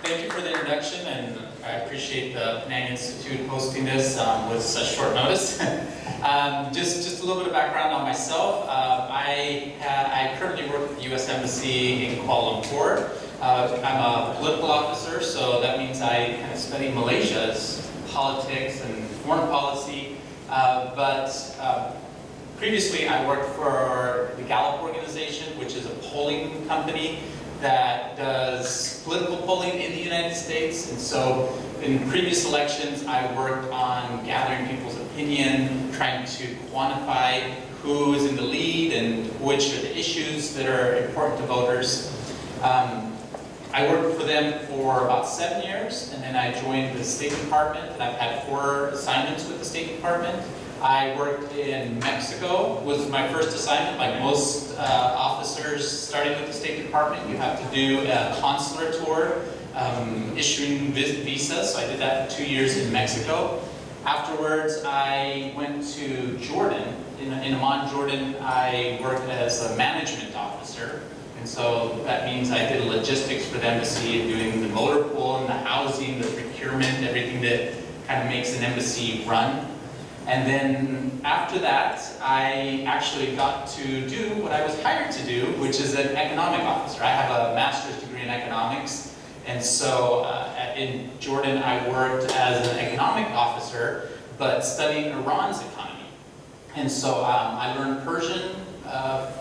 Thank you for the introduction, and I appreciate the PENANG Institute hosting this with such short notice. Just a little bit of background on myself. I currently work at the U.S. Embassy in Kuala Lumpur. I'm a political officer, so that means I kind of study Malaysia's politics and foreign policy. Previously, I worked for the Gallup organization, which is a polling company that does political polling in the United States. And so in previous elections, I worked on gathering people's opinion, trying to quantify who is in the lead and which are the issues that are important to voters. I worked for them for about 7 years, and then I joined the State Department, and I've had 4 assignments with the State Department. I worked in Mexico, was my first assignment. Like most officers starting with the State Department, you have to do a consular tour, issuing visas, so I did that for 2 years in Mexico. Afterwards, I went to Jordan. In Amman, Jordan, I worked as a management officer. And so that means I did logistics for the embassy, doing the motor pool and the housing, the procurement, everything that kind of makes an embassy run. And then after that, I actually got to do what I was hired to do, which is an economic officer. I have a master's degree in economics. And so in Jordan, I worked as an economic officer, but studying Iran's economy. And so I learned Persian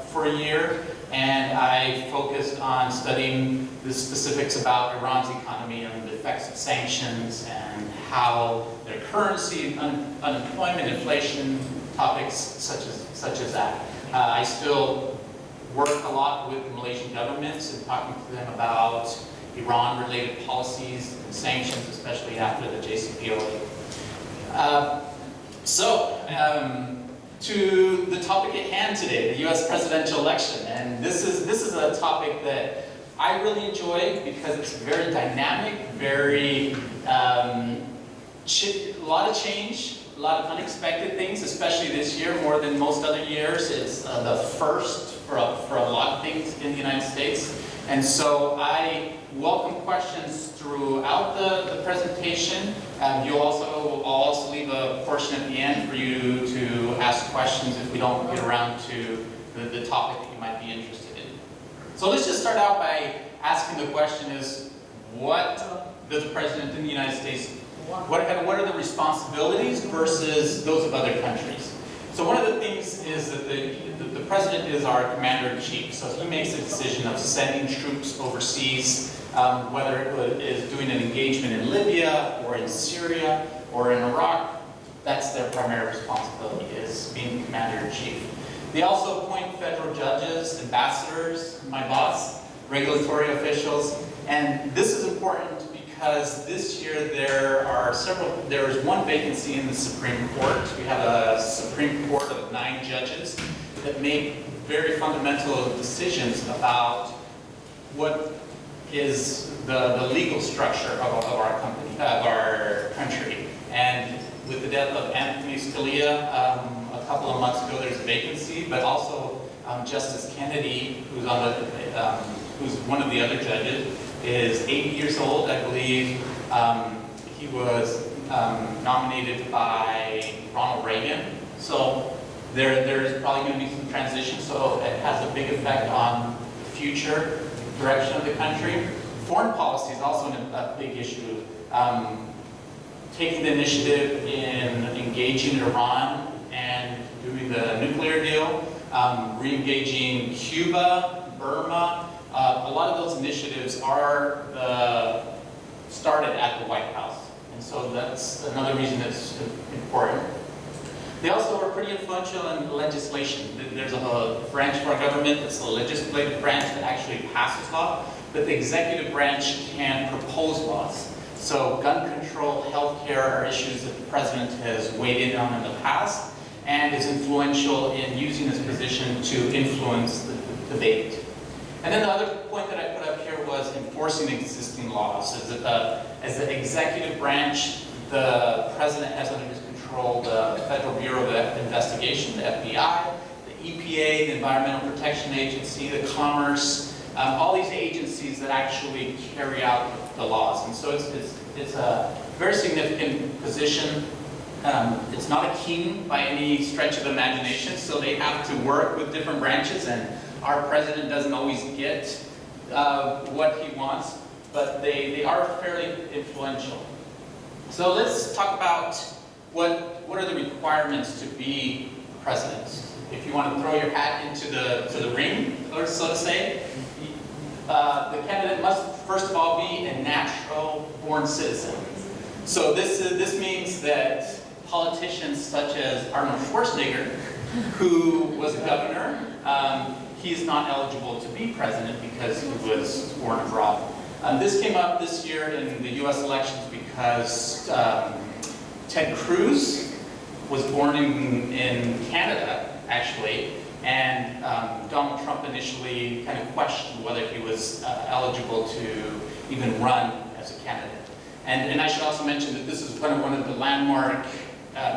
for a year, and I focused on studying the specifics about Iran's economy and the effects of sanctions and how their currency, unemployment, inflation, topics such as that. I still work a lot with the Malaysian governments and talking to them about Iran-related policies and sanctions, especially after the JCPOA. To the topic at hand today, the U.S. presidential election, and this is a topic that I really enjoy because it's very dynamic, very a lot of change, a lot of unexpected things, especially this year more than most other years. It's the first for a lot of things in the United States, and so I welcome questions throughout the presentation. I'll also leave a portion at the end for you to ask questions if we don't get around to the topic that you might be interested in. So let's just start out by asking the question is, what does the President in the United States, what are the responsibilities versus those of other countries? So one of the things is that the President is our Commander-in-Chief, so he makes a decision of sending troops overseas, whether it is doing an engagement in Libya or in Syria or in Iraq. That's their primary responsibility, is being Commander-in-Chief. They also appoint federal judges, ambassadors, my boss, regulatory officials, and this is important because this year there is one vacancy in the Supreme Court. We have a Supreme Court of 9 judges that make very fundamental decisions about what is the legal structure of our country. And with the death of Anthony Scalia a couple of months ago, there's a vacancy, but also Justice Kennedy, who's one of the other judges, is 80 years old, I believe. He was nominated by Ronald Reagan. So there's probably going to be some transition, so it has a big effect on the future direction of the country. Foreign policy is also a big issue. Taking the initiative in engaging Iran and doing the nuclear deal, re-engaging Cuba, Burma. A lot of those initiatives are started at the White House, and so that's another reason it's important. They also are pretty influential in legislation. There's a branch of our government that's the legislative branch that actually passes law, but the executive branch can propose laws. So gun control, healthcare are issues that the president has weighed in on in the past and is influential in using his position to influence the debate. And then the other point that I put up here was enforcing existing laws. As the executive branch, the president has under his control the Federal Bureau of Investigation, the FBI, the EPA, the Environmental Protection Agency, the Commerce, all these agencies that actually carry out the laws. And so it's a very significant position. It's not a king by any stretch of imagination, so they have to work with different branches, and our president doesn't always get what he wants, but they are fairly influential. So let's talk about what are the requirements to be president. If you want to throw your hat into the ring, or so to say, the candidate must first of all be a natural-born citizen. So this means that politicians such as Arnold Schwarzenegger, who was a governor, he's not eligible to be president because he was born abroad. This came up this year in the US elections because Ted Cruz was born in Canada, actually, and Donald Trump initially kind of questioned whether he was eligible to even run as a candidate. And I should also mention that this is one of the landmark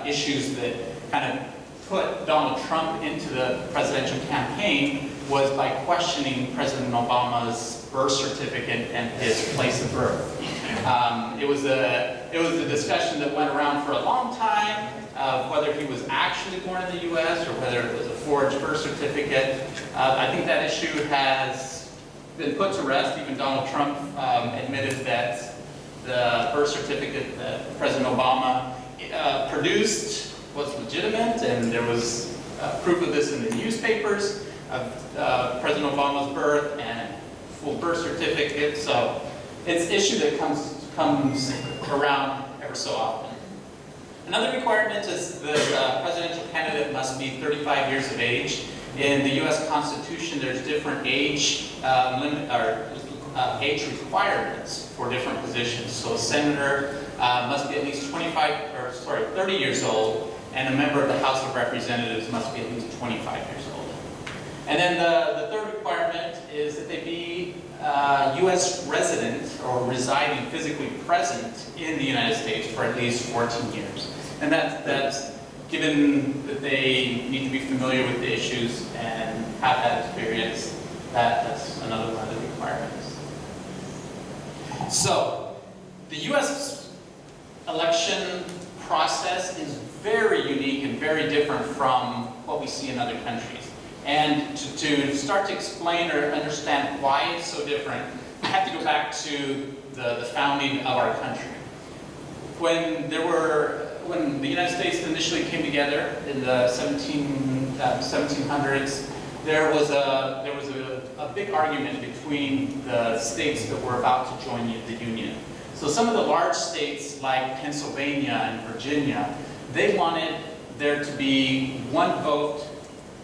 issues that kind of put Donald Trump into the presidential campaign was by questioning President Obama's birth certificate and his place of birth. It was a discussion that went around for a long time of whether he was actually born in the U.S. or whether it was a forged birth certificate. I think that issue has been put to rest. Even Donald Trump admitted that the birth certificate that President Obama produced was legitimate, and there was proof of this in the newspapers of President Obama's birth and full birth certificate. So it's an issue that comes around ever so often. Another requirement is the presidential candidate must be 35 years of age. In the U.S. Constitution, there's different age age requirements for different positions. So a senator must be at least 30 years old, and a member of the House of Representatives must be at least 25 years old. And then the third requirement is that they be U.S. resident or residing physically present in the United States for at least 14 years. And that's given that they need to be familiar with the issues and have that experience, that's another one of the requirements. So, the U.S. election process is very unique and very different from what we see in other countries. And to start to explain or understand why it's so different, I have to go back to the founding of our country. When the United States initially came together in the 1700s, there was a big argument between the states that were about to join the Union. So some of the large states like Pennsylvania and Virginia, they wanted there to be one vote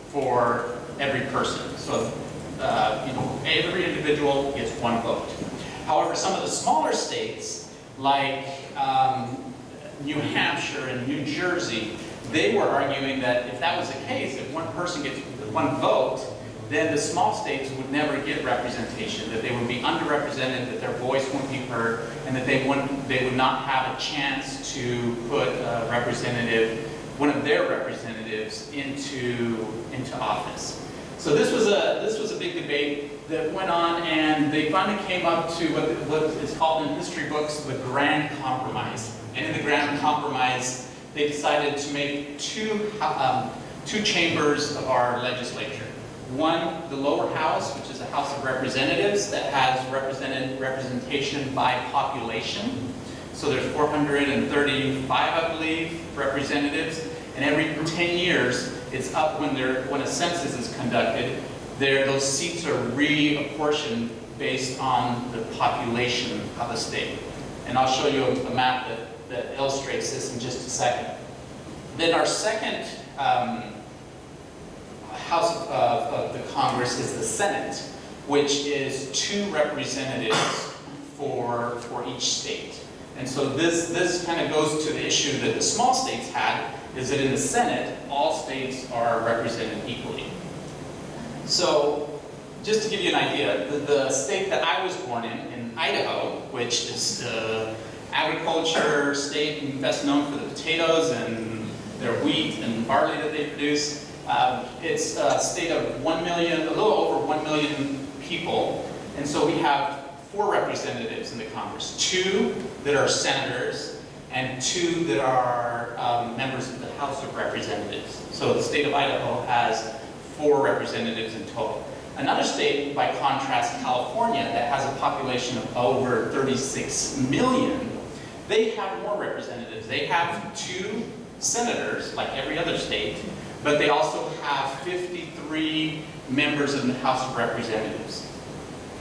for every person. So every individual gets one vote. However, some of the smaller states like New Hampshire and New Jersey, they were arguing that if that was the case, if one person gets one vote, then the small states would never get representation, that they would be underrepresented, that their voice wouldn't be heard, and that they would not have a chance to put a representative, one of their representatives, into office. So this was a big debate that went on, and they finally came up to what is called in history books the Grand Compromise. And in the Grand Compromise, they decided to make two chambers of our legislature. One, the lower house, which is the House of Representatives, that has representation by population. So there's 435, I believe, representatives. And every 10 years, it's up when a census is conducted. Those seats are reapportioned based on the population of a state. And I'll show you a map that illustrates this in just a second. Then our second House of the Congress is the Senate, which is 2 representatives for each state. And so this kind of goes to the issue that the small states had, is that in the Senate, all states are represented equally. So just to give you an idea, the state that I was born in Idaho, which is the agriculture state and best known for the potatoes and their wheat and barley that they produce, it's a state of 1 million, a little over 1 million people, And so we have 4 representatives in the Congress, 2 that are senators, and 2 that are members of the House of Representatives. So the state of Idaho has 4 representatives in total. Another state, by contrast, California, that has a population of over 36 million, they have more representatives. They have 2 senators, like every other state, but they also have 53 members in the House of Representatives.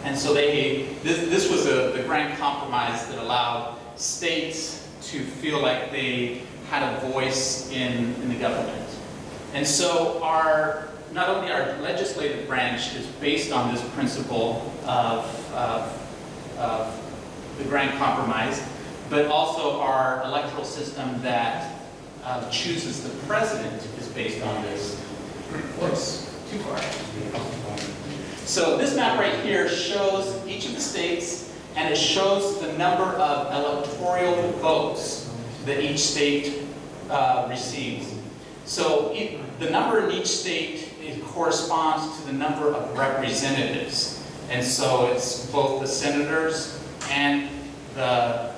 And so this was the grand compromise that allowed states to feel like they had a voice in the government. And so not only our legislative branch is based on this principle of the grand compromise, but also our electoral system that chooses the president is based on this. Whoops, too far. So this map right here shows each of the states, and it shows the number of electoral votes that each state receives. So the number in each state corresponds to the number of representatives. And so it's both the senators and the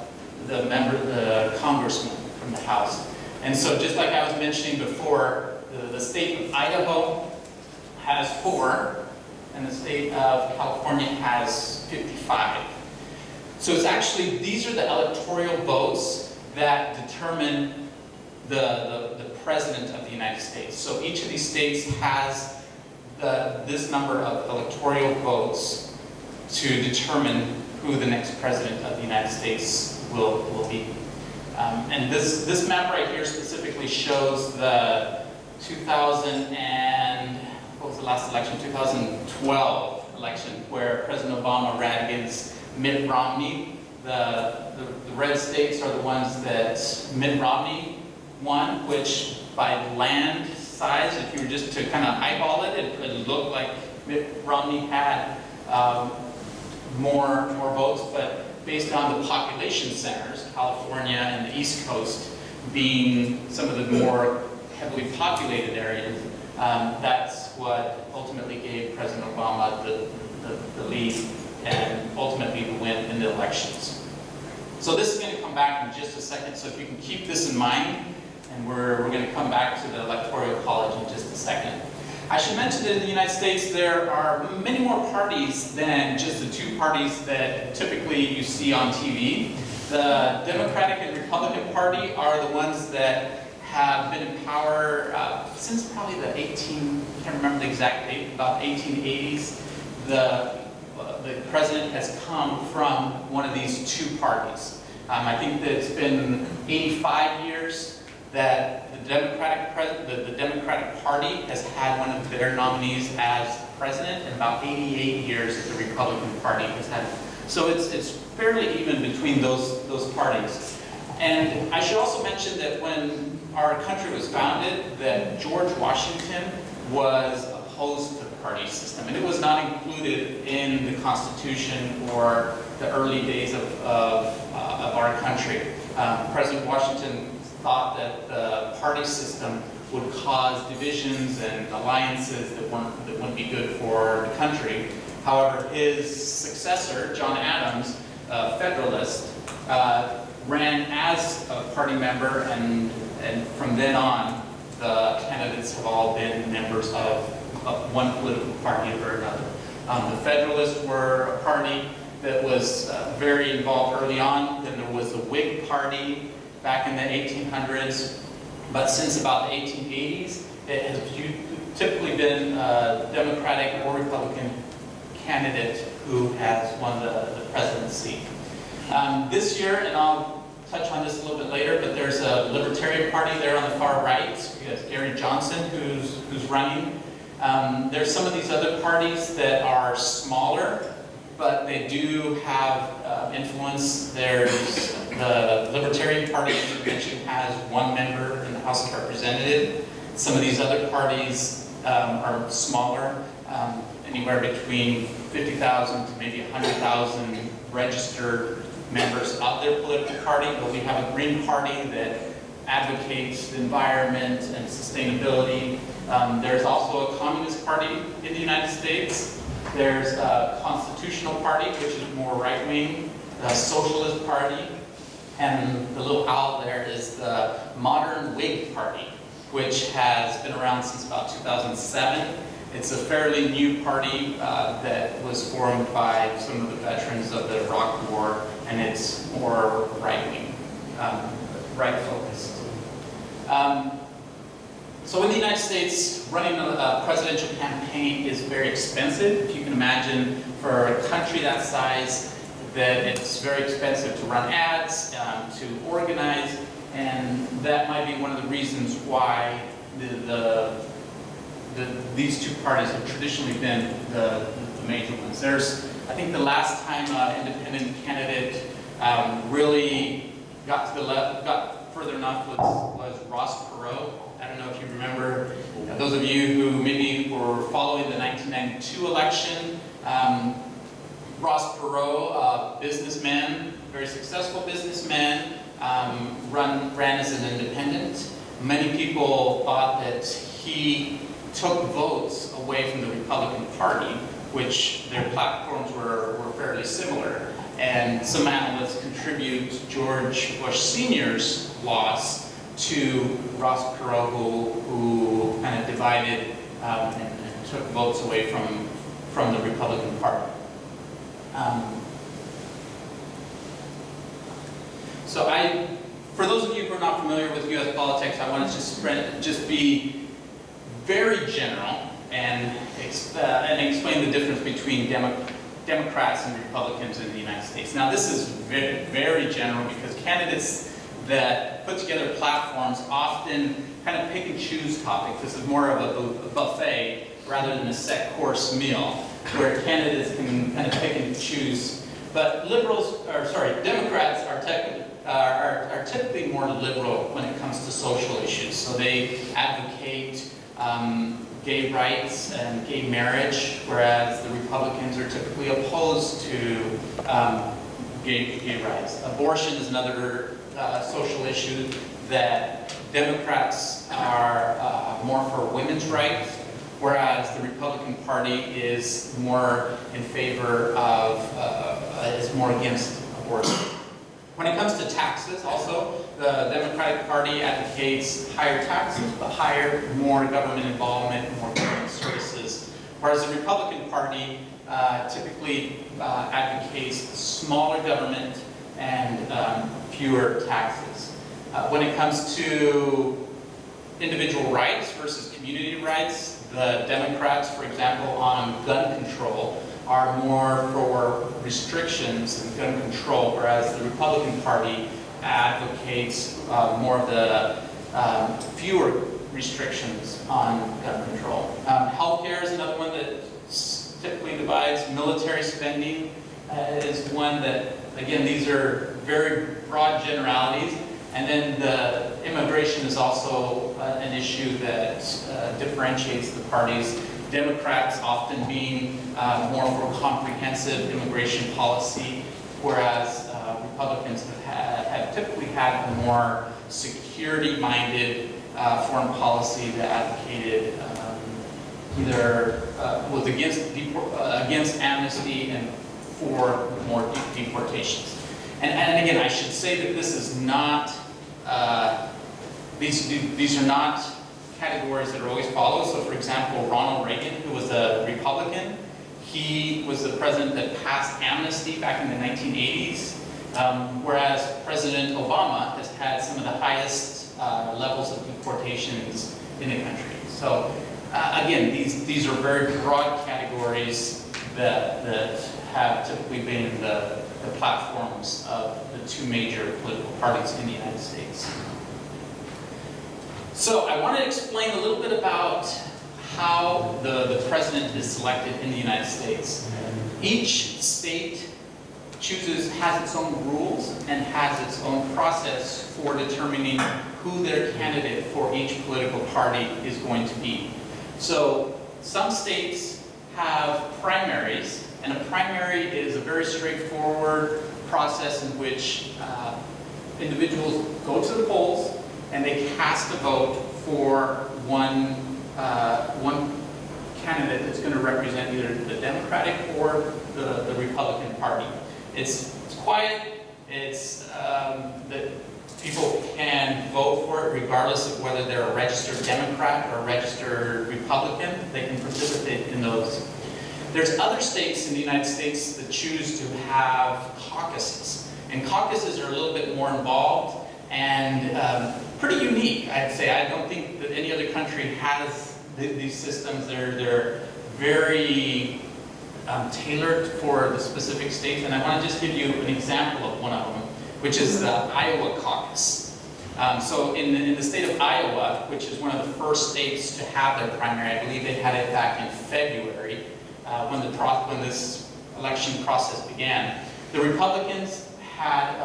congressman from the House. And so just like I was mentioning before, the state of Idaho has 4, and the state of California has 55. So it's actually, these are the electoral votes that determine the president of the United States. So each of these states has this number of electoral votes to determine who the next president of the United States will be. And this map right here specifically shows the 2000 and, what was the last election? 2012 election, where President Obama ran against Mitt Romney. The red states are the ones that Mitt Romney won, which by land size, if you were just to kind of eyeball it, it looked like Mitt Romney had more votes, but based on the population centers, California and the East Coast being some of the more heavily populated areas, that's what ultimately gave President Obama the lead and ultimately the win in the elections. So this is going to come back in just a second, so if you can keep this in mind, and we're going to come back to the Electoral College in just a second. I should mention that in the United States there are many more parties than just the 2 parties that typically you see on TV. The Democratic and Republican Party are the ones that have been in power since probably the I can't remember the exact date, about 1880s. The president has come from one of these 2 parties. I think that it's been 85 years that the Democratic Party has had one of their nominees as president, and about 88 years that the Republican Party has had. So it's fairly even between those parties. And I should also mention that when our country was founded, that George Washington was opposed to the party system, and it was not included in the Constitution or the early days of our country. President Washington thought that the party system would cause divisions and alliances that wouldn't be good for the country. However, his successor, John Adams, a Federalist, ran as a party member, and from then on, the candidates have all been members of one political party or another. The Federalists were a party that was very involved early on. Then there was the Whig Party back in the 1800s, but since about the 1880s, it has typically been a Democratic or Republican candidate who has won the presidency. This year, and I'll touch on this a little bit later, but there's a Libertarian Party there on the far right. We have Gary Johnson who's running. There's some of these other parties that are smaller, but they do have influence. There's the Libertarian Party, as you mentioned, has 1 member in the House of Representatives. Some of these other parties are smaller, anywhere between 50,000 to maybe 100,000 registered members of their political party. But we have a Green Party that advocates the environment and sustainability. There's also a Communist Party in the United States. There's a Constitutional Party, which is more right-wing, the Socialist Party, and the little owl there is the Modern Whig Party, which has been around since about 2007. It's a fairly new party that was formed by some of the veterans of the Iraq War, and it's more right-wing, right-focused. So in the United States, running a presidential campaign is very expensive. If you can imagine, for a country that size, that it's very expensive to run ads, to organize, and that might be one of the reasons why these two parties have traditionally been the major ones. There's, I think the last time an independent candidate really got further enough was Ross Perot. I don't know if you remember, those of you who maybe were following the 1992 election, Ross Perot, a businessman, very successful businessman, ran as an independent. Many people thought that he took votes away from the Republican Party, which their platforms were fairly similar. And some analysts contribute George Bush Sr.'s loss to Ross Perot, who kind of divided and took votes away from the Republican Party. So for those of you who are not familiar with U.S. politics, I want to just be very general and explain the difference between Democrats and Republicans in the United States. Now, this is very, very general because candidates that put together platforms often kind of pick and choose topics. This is more of a buffet rather than a set course meal where candidates can kind of pick and choose. But Democrats are typically more liberal when it comes to social issues. So they advocate gay rights and gay marriage, whereas the Republicans are typically opposed to gay rights. Abortion is another social issue that Democrats are more for women's rights, whereas the Republican Party is more in favor of, is more against abortion. When it comes to taxes, also, the Democratic Party advocates higher taxes, but more government involvement, more government services, whereas the Republican Party typically advocates smaller government and fewer taxes. When it comes to individual rights versus community rights, the Democrats, for example, on gun control, are more for restrictions in gun control, whereas the Republican Party advocates more of the fewer restrictions on gun control. Healthcare is another one that typically divides. Military spending is one that, again, these are very broad generalities. And then the immigration is also an issue that differentiates the parties. Democrats often being more for comprehensive immigration policy, whereas Republicans have typically had a more security-minded foreign policy that advocated either was against amnesty and for more deportations. And again, I should say that this is not these are not categories that are always followed. So, for example, Ronald Reagan, who was a Republican, he was the president that passed amnesty back in the 1980s, whereas President Obama has had some of the highest levels of deportations in the country. So, again, these are very broad categories that have typically been the platforms of the two major political parties in the United States. So I want to explain a little bit about how the president is selected in the United States. Each state has its own rules and has its own process for determining who their candidate for each political party is going to be. So some states have primaries, and a primary is a very straightforward process in which individuals go to the polls and they cast a vote for one candidate that's going to represent either the Democratic or the Republican Party. It's quiet. It's that people can vote for it regardless of whether they're a registered Democrat or a registered Republican. They can participate in those. There's other states in the United States that choose to have caucuses. And caucuses are a little bit more involved and pretty unique, I'd say. I don't think that any other country has these systems. They're very tailored for the specific states. And I want to just give you an example of one of them, which is the Iowa caucus. So in the state of Iowa, which is one of the first states to have their primary, I believe they had it back in February, when this election process began. The Republicans had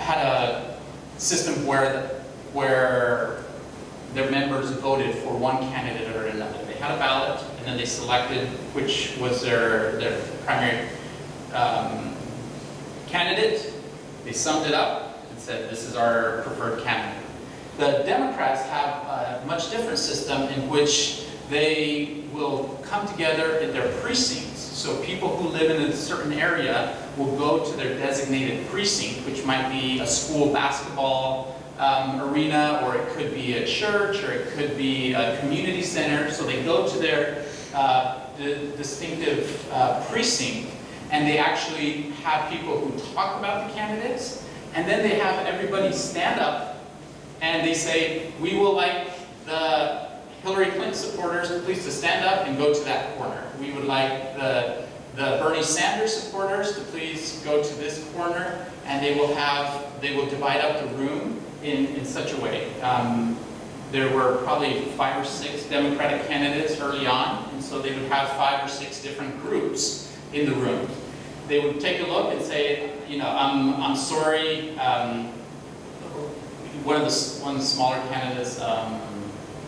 a system where their members voted for one candidate or another. They had a ballot, and then they selected which was their primary candidate. They summed it up and said, this is our preferred candidate. The Democrats have a much different system in which they will come together in their precincts. So people who live in a certain area will go to their designated precinct, which might be a school basketball arena, or it could be a church, or it could be a community center. So they go to their distinctive precinct, and they actually have people who talk about the candidates, and then they have everybody stand up, and they say, we will like the Hillary Clinton supporters, please to stand up and go to that corner. We would like the Bernie Sanders supporters to please go to this corner, and they will divide up the room in such a way. There were probably 5 or 6 Democratic candidates early on, and so they would have 5 or 6 different groups in the room. They would take a look and say, I'm sorry, one of the smaller candidates,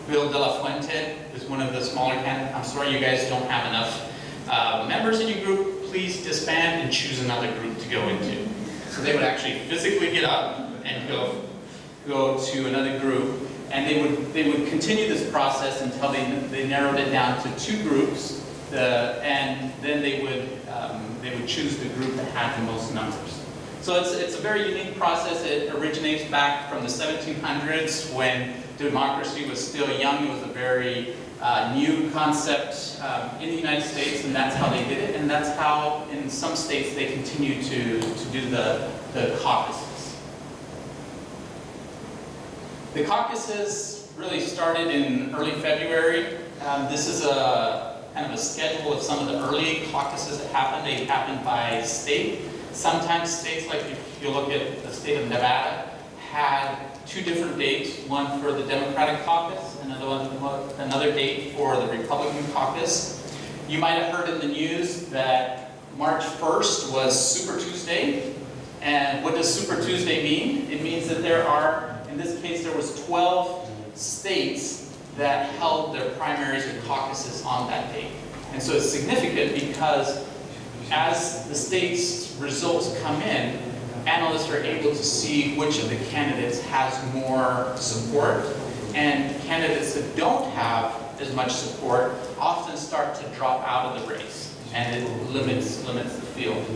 Bill De La Fuente is one of the smaller candidates. I'm sorry you guys don't have enough members in your group. Please disband and choose another group to go into. So they would actually physically get up and go to another group, and they would continue this process until they narrowed it down to 2 groups, and then they would choose the group that had the most numbers. So it's a very unique process. It originates back from the 1700s when democracy was still young. It was a very new concept in the United States, and that's how they did it. And that's how, in some states, they continue to do the caucuses. The caucuses really started in early February. This is kind of a schedule of some of the early caucuses that happened. They happened by state. Sometimes states, like if you look at the state of Nevada, had 2 different dates, one for the Democratic caucus, another date for the Republican caucus. You might have heard in the news that March 1st was Super Tuesday. And what does Super Tuesday mean? It means that there are, in this case, there was 12 states that held their primaries or caucuses on that date. And so it's significant because as the state's results come in, analysts are able to see which of the candidates has more support, and candidates that don't have as much support often start to drop out of the race, and it limits the field.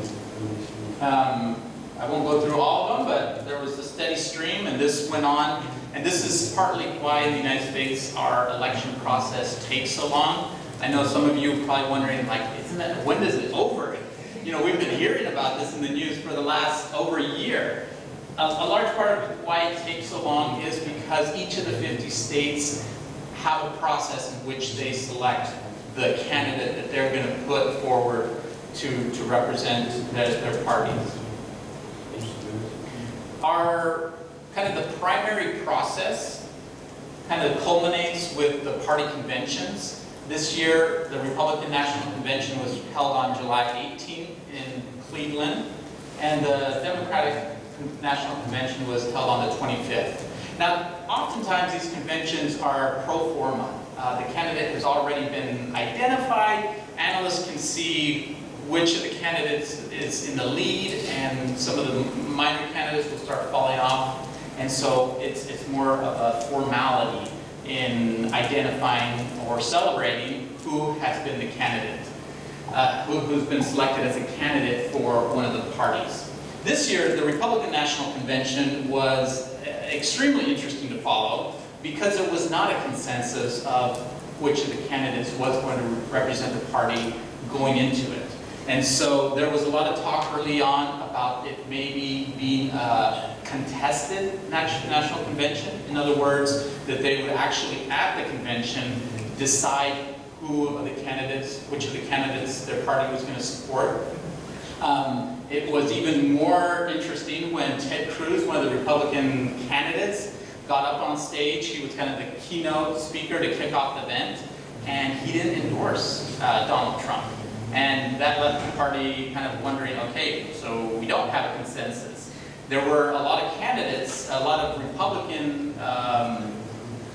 I won't go through all of them, but there was a steady stream, and this went on, and this is partly why in the United States our election process takes so long. I know some of you are probably wondering, like, when does it over? We've been hearing about this in the news for the last over a year. A large part of why it takes so long is because each of the 50 states have a process in which they select the candidate that they're going to put forward to represent their parties. Our kind of the primary process kind of culminates with the party conventions. This year, the Republican National Convention was held on July 18th in Cleveland, and the Democratic National Convention was held on the 25th. Now, oftentimes these conventions are pro forma. The candidate has already been identified. Analysts can see which of the candidates is in the lead, and some of the minor candidates will start falling off. And so it's more of a formality in identifying or celebrating who has been the candidate, who's been selected as a candidate for one of the parties. This year, the Republican National Convention was extremely interesting to follow because there was not a consensus of which of the candidates was going to represent the party going into it. And so there was a lot of talk early on about it maybe being a contested national convention. In other words, that they would actually at the convention decide who of the candidates, which of the candidates their party was going to support. It was even more interesting when Ted Cruz, one of the Republican candidates, got up on stage. He was kind of the keynote speaker to kick off the event, and he didn't endorse Donald Trump. And that left the party kind of wondering, okay, so we don't have a consensus. There were a lot of candidates, a lot of Republican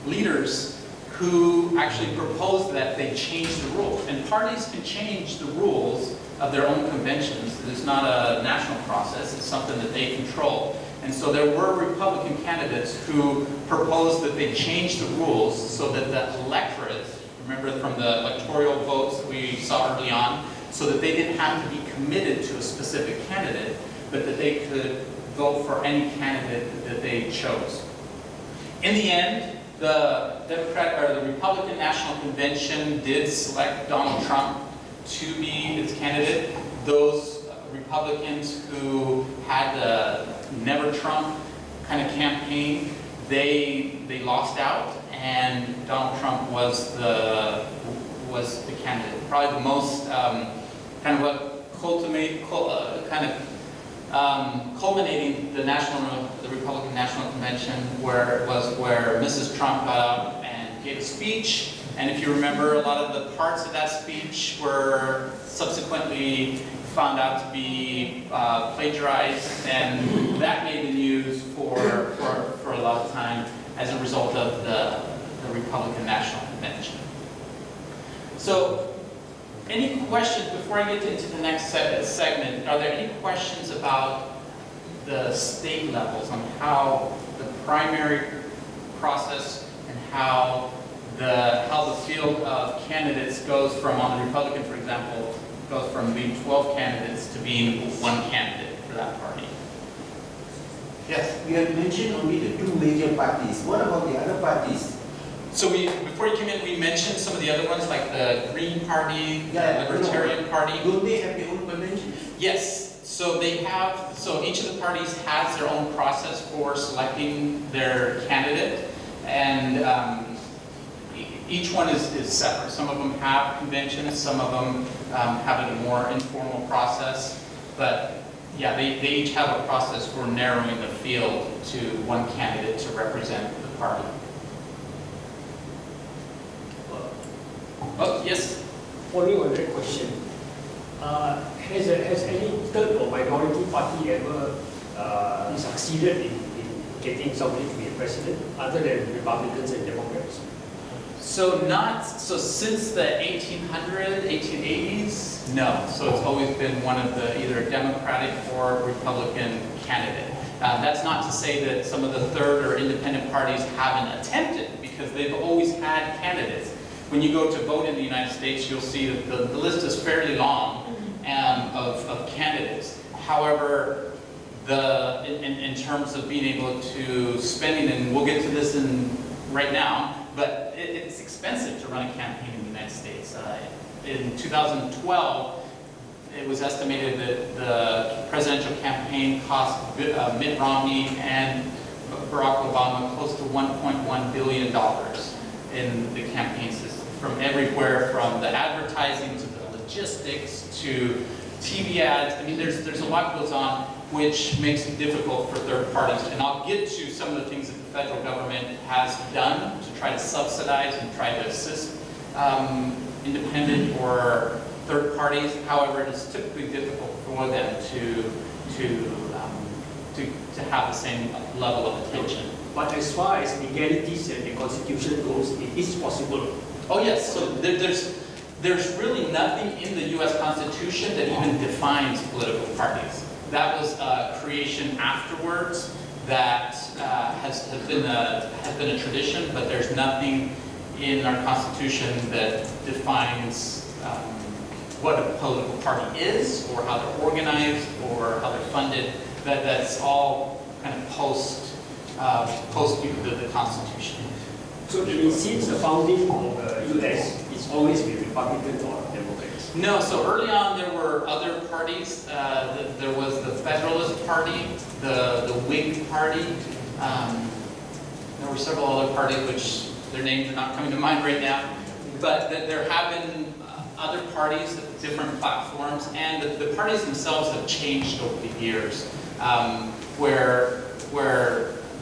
leaders who actually proposed that they change the rules. And parties can change the rules of their own conventions. It's not a national process, it's something that they control. And so there were Republican candidates who proposed that they change the rules so that the electorate, remember from the electoral votes that we saw early on, so that they didn't have to be committed to a specific candidate, but that they could vote for any candidate that they chose. In the end, the Republican National Convention did select Donald Trump to be its candidate. Those Republicans who had the Never Trump kind of campaign, they lost out, and Donald Trump was the candidate. Probably the most kind of what culminating the Republican National Convention, where Mrs. Trump got up and gave a speech. And if you remember, a lot of the parts of that speech were subsequently found out to be plagiarized, and that made the news for a lot of time as a result of the Republican National Convention. So, any questions before I get into the next segment? Are there any questions about the state levels on how the primary process and how the field of candidates goes from, on the Republican, for example, goes from being 12 candidates to being one candidate for that party? Yes? We have mentioned only the two major parties. What about the other parties? So before you came in, we mentioned some of the other ones, like the Green Party, the Libertarian Party. Don't they have their own conventions? Yes. So they have. So each of the parties has their own process for selecting their candidate, and each one is separate. Some of them have conventions. Some of them have a more informal process. But yeah, they each have a process for narrowing the field to one candidate to represent the party. Oh, yes? Following on that question, has any third or minority party ever succeeded in getting somebody to be a president, other than Republicans and Democrats? So since the 1880s, no. So it's always been one of the either Democratic or Republican candidate. That's not to say that some of the third or independent parties haven't attempted, because they've always had candidates. When you go to vote in the United States, you'll see that the list is fairly long of candidates. However, in terms of being able to spending, and we'll get to this right now, but it's expensive to run a campaign in the United States. In 2012, it was estimated that the presidential campaign cost Mitt Romney and Barack Obama close to $1.1 billion in the campaign system. From everywhere, from the advertising to the logistics to TV ads. I mean, there's a lot goes on, which makes it difficult for third parties. And I'll get to some of the things that the federal government has done to try to subsidize and try to assist independent or third parties. However, it is typically difficult for them to have the same level of attention. But as far as legalities and the Constitution goes, it is possible. Oh yes, so there's really nothing in the U.S. Constitution that even defines political parties. That was creation afterwards that has been a tradition, but there's nothing in our Constitution that defines what a political party is, or how they're organized, or how they're funded. That's all kind of post the Constitution. So it means since the founding of the U.S., it's always been Republican or Democrats? No, so early on there were other parties. There was the Federalist Party, the Whig Party. There were several other parties which their names are not coming to mind right now. But there have been other parties with different platforms, and the parties themselves have changed over the years, where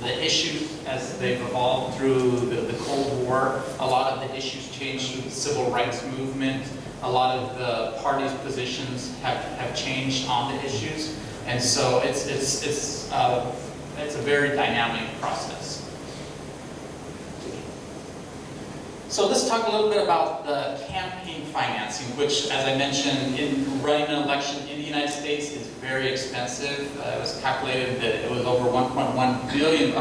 the issues, as they've evolved through the Cold War, a lot of the issues changed through the Civil Rights Movement. A lot of the parties' positions have changed on the issues, and so it's a very dynamic process. So let's talk a little bit about the campaign financing, which, as I mentioned, in running an election in the United States is very expensive. It was calculated that it was over $1.1 billion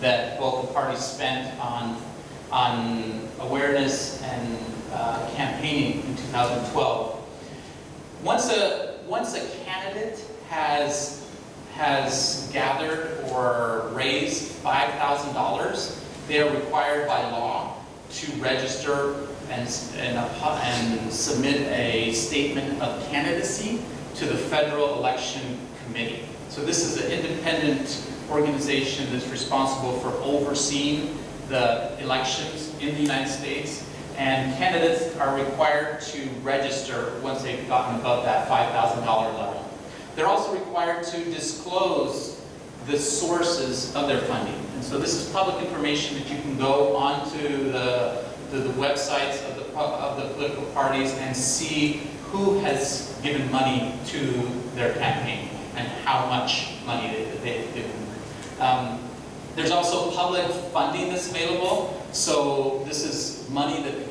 that both the parties spent on awareness and campaigning in 2012. Once a candidate has gathered or raised $5,000, they are required by law to register and submit a statement of candidacy to the Federal Election Committee. So this is an independent organization that's responsible for overseeing the elections in the United States, and candidates are required to register once they've gotten above that $5,000 level. They're also required to disclose the sources of their funding. And so this is public information that you can go onto the websites of the political parties and see who has given money to their campaign and how much money they've given. There's also public funding that's available. So this is money that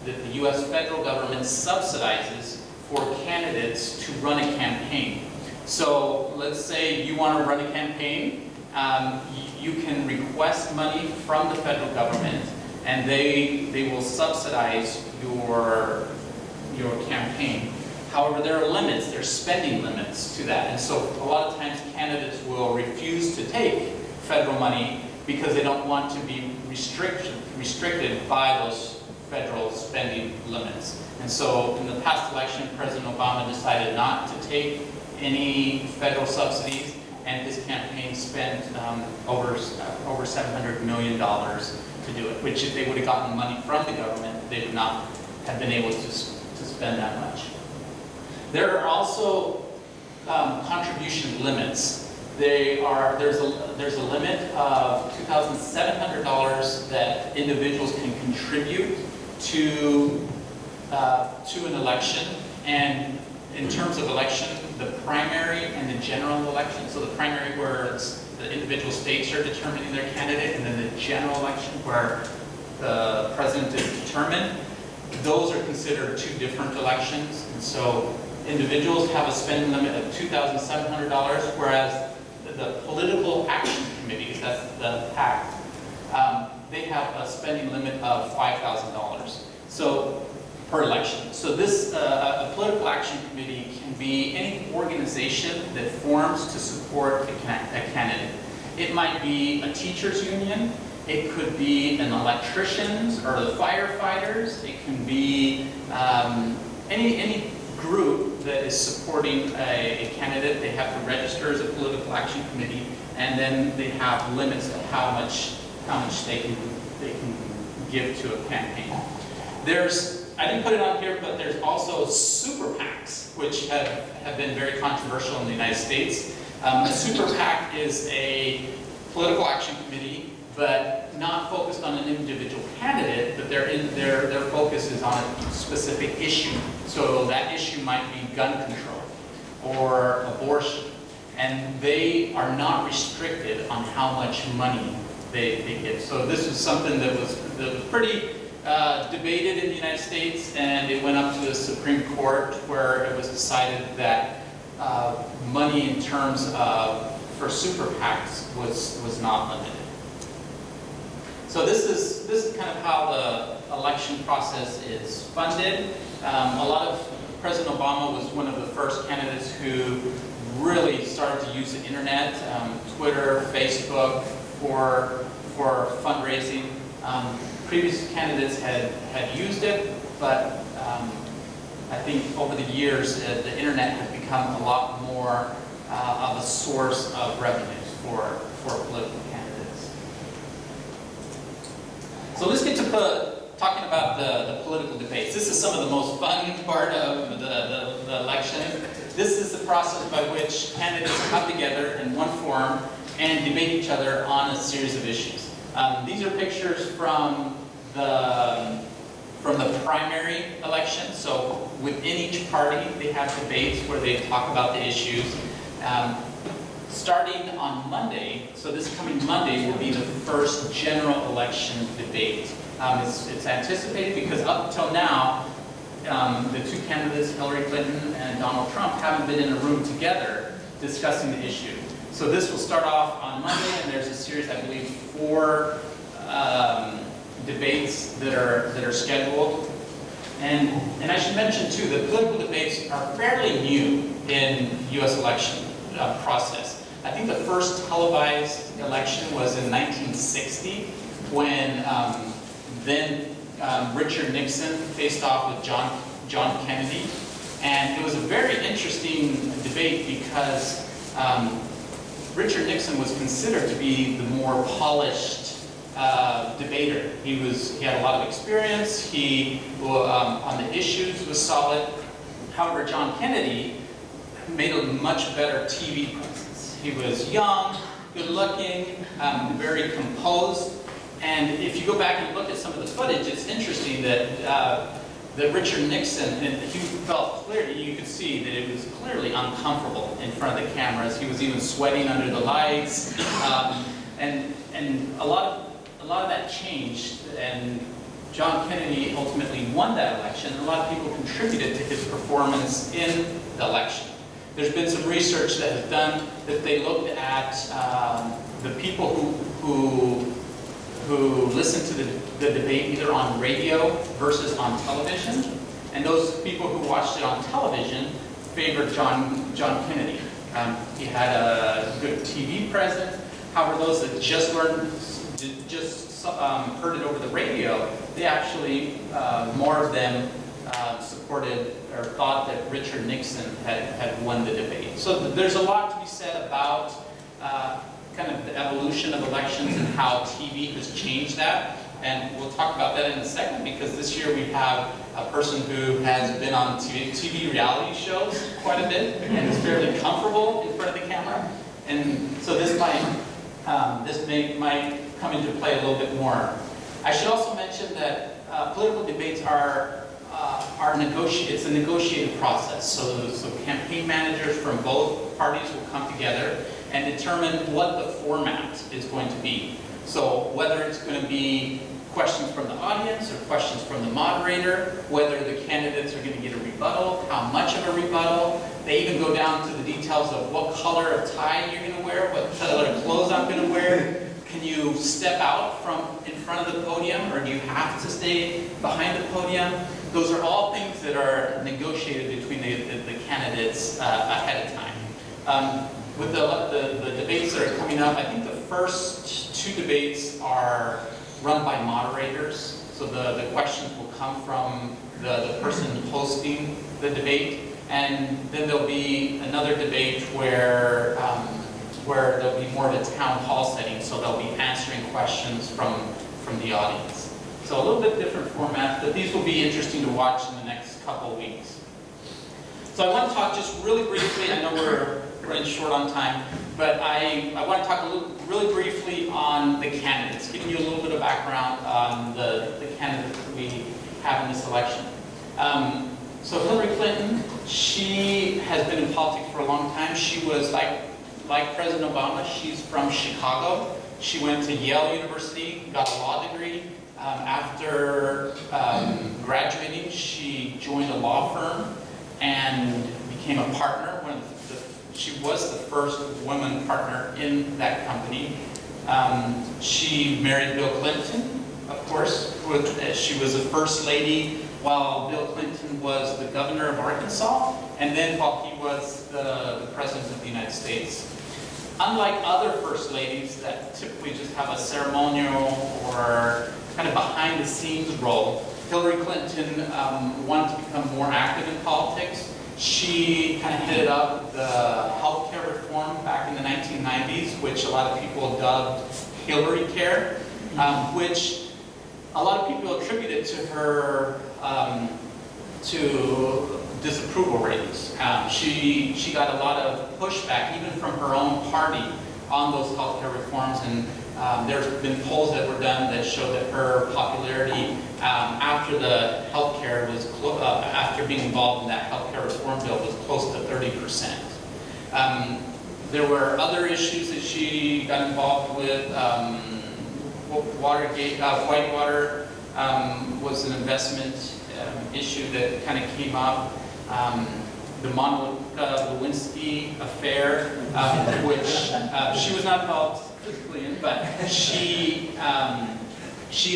the U.S. federal government subsidizes for candidates to run a campaign. So let's say you want to run a campaign, you can request money from the federal government, and they will subsidize your campaign. However, there are limits, there are spending limits to that, and so a lot of times candidates will refuse to take federal money because they don't want to be restricted by those federal spending limits. And so in the past election, President Obama decided not to take any federal subsidies, and his campaign spent over $700 million to do it, which if they would have gotten money from the government, they would not have been able to spend that much. There are also contribution limits. There's a limit of $2,700 that individuals can contribute to an election, and in terms of election, the primary and the general election. So the primary, where the individual states are determining their candidate, and then the general election, where the president is determined. Those are considered two different elections, and so individuals have a spending limit of $2,700, whereas the political action committees, that's the PAC, they have a spending limit of $5,000. So per election. So this, a political action committee can be any organization that forms to support a candidate. It might be a teachers union, it could be an electricians or the firefighters, it can be any group that is supporting a candidate. They have to register as a political action committee, and then they have limits of how much they can give to a campaign. I didn't put it on here, but there's also super PACs, which have been very controversial in the United States. A super PAC is a political action committee, but not focused on an individual candidate, but their focus is on a specific issue. So that issue might be gun control or abortion, and they are not restricted on how much money they give. So this is something that was pretty debated in the United States, and it went up to the Supreme Court, where it was decided that money in terms of for super PACs was not limited. So this is kind of how the election process is funded. A lot of President Obama was one of the first candidates who really started to use the internet, Twitter, Facebook for fundraising. Previous candidates had used it, but I think over the years the internet has become a lot more of a source of revenues for political candidates. So let's get to talking about the political debates. This is some of the most fun part of the election. This is the process by which candidates come together in one forum and debate each other on a series of issues. These are pictures from the primary election. So within each party, they have debates where they talk about the issues. Starting on Monday, so this coming Monday will be the first general election debate. It's anticipated because up until now, the two candidates, Hillary Clinton and Donald Trump, haven't been in a room together discussing the issue. So this will start off on Monday, and there's a series, I believe, 4 debates that are scheduled. And I should mention too that political debates are fairly new in U.S. election process. I think the first televised election was in 1960 when then Richard Nixon faced off with John Kennedy. And it was a very interesting debate because Richard Nixon was considered to be the more polished debater. He had a lot of experience. He on the issues was solid. However, John Kennedy made a much better TV presence. He was young, good-looking, very composed. And if you go back and look at some of the footage, it's interesting that Richard Nixon, and he felt clearly, you could see that it was clearly uncomfortable in front of the cameras. He was even sweating under the lights, and a lot of that changed. And John Kennedy ultimately won that election. And a lot of people contributed to his performance in the election. There's been some research that has done that they looked at the people who listened to the debate either on radio versus on television, and those people who watched it on television favored John Kennedy. He had a good TV presence. However, those that just heard it over the radio, they actually more of them supported or thought that Richard Nixon had won the debate. So there's a lot to be said about kind of the evolution of elections and how TV has changed that. And we'll talk about that in a second because this year we have a person who has been on TV reality shows quite a bit and is fairly comfortable in front of the camera. And so this might come into play a little bit more. I should also mention that political debates it's a negotiated process. So campaign managers from both parties will come together and determine what the format is going to be. So whether it's going to be questions from the audience or questions from the moderator, whether the candidates are going to get a rebuttal, how much of a rebuttal. They even go down to the details of what color of tie you're going to wear, what color of clothes I'm going to wear. Can you step out from in front of the podium, or do you have to stay behind the podium? Those are all things that are negotiated between the candidates ahead of time. With the debates that are coming up, I think the first 2 debates are run by moderators. So the questions will come from the person hosting the debate. And then there'll be another debate where there'll be more of a town hall setting. So they'll be answering questions from the audience. So a little bit different format, but these will be interesting to watch in the next couple of weeks. So I want to talk just really briefly, I know we're running short on time, but I want to talk really briefly on the candidates, giving you a little bit of background on the candidates that we have in this election. So Hillary Clinton, she has been in politics for a long time. She was, like President Obama, she's from Chicago. She went to Yale University, got a law degree. After graduating, she joined a law firm and became a partner. she was the first woman partner in that company. She married Bill Clinton, of course. She was the first lady while Bill Clinton was the governor of Arkansas, and then while he was the president of the United States. Unlike other first ladies that typically just have a ceremonial or kind of behind the scenes role, Hillary Clinton wanted to become more active in politics. She kind of headed up the healthcare reform back in the 1990s, which a lot of people dubbed Hillary Care, which a lot of people attributed to her to disapproval ratings. She got a lot of pushback, even from her own party, on those healthcare reforms, and there's been polls that were done that show that her popularity after the healthcare was after being involved in that healthcare reform bill was close to 30%. There were other issues that she got involved with. Watergate, Whitewater was an investment issue that kind of came up. The Monica Lewinsky affair, which she was not involved physically in, but she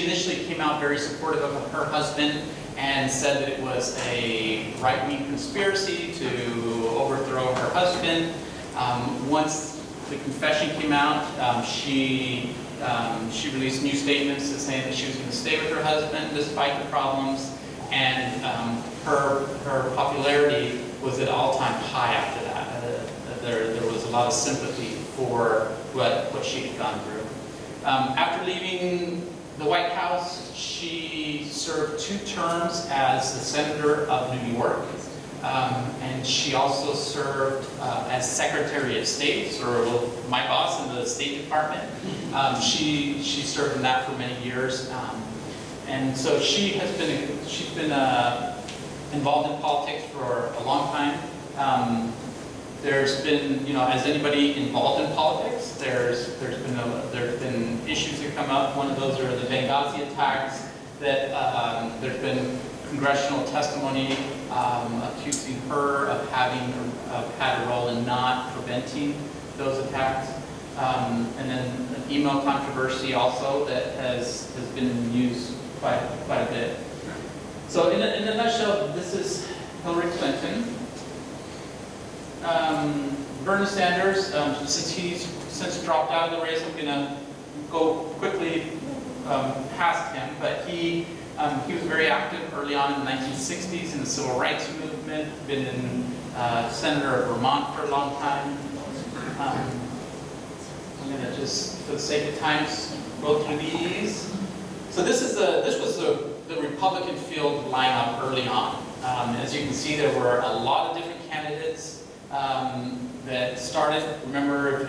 initially came out very supportive of her husband and said that it was a right-wing conspiracy to overthrow her husband. Once the confession came out, she released new statements saying that she was going to stay with her husband despite the problems, and her popularity was at all-time high after that. There was a lot of sympathy for what she had gone through. After leaving the White House, she served 2 terms as the Senator of New York, and she also served as Secretary of State, or my boss in the State Department. She served in that for many years, and so she's been involved in politics for a long time. There's been, as anybody involved in politics, there's been issues that come up. One of those are the Benghazi attacks. That there's been congressional testimony accusing her of having had a role in not preventing those attacks, and then an email controversy also that has been used quite a bit. So in a nutshell, this is Hillary Clinton. Bernie Sanders, since he's dropped out of the race, I'm going to go quickly past him, but he was very active early on in the 1960s in the civil rights movement, been senator of Vermont for a long time. I'm going to just, for the sake of time, go through these. So this was the Republican field lineup early on. As you can see, there were a lot of different candidates that started. If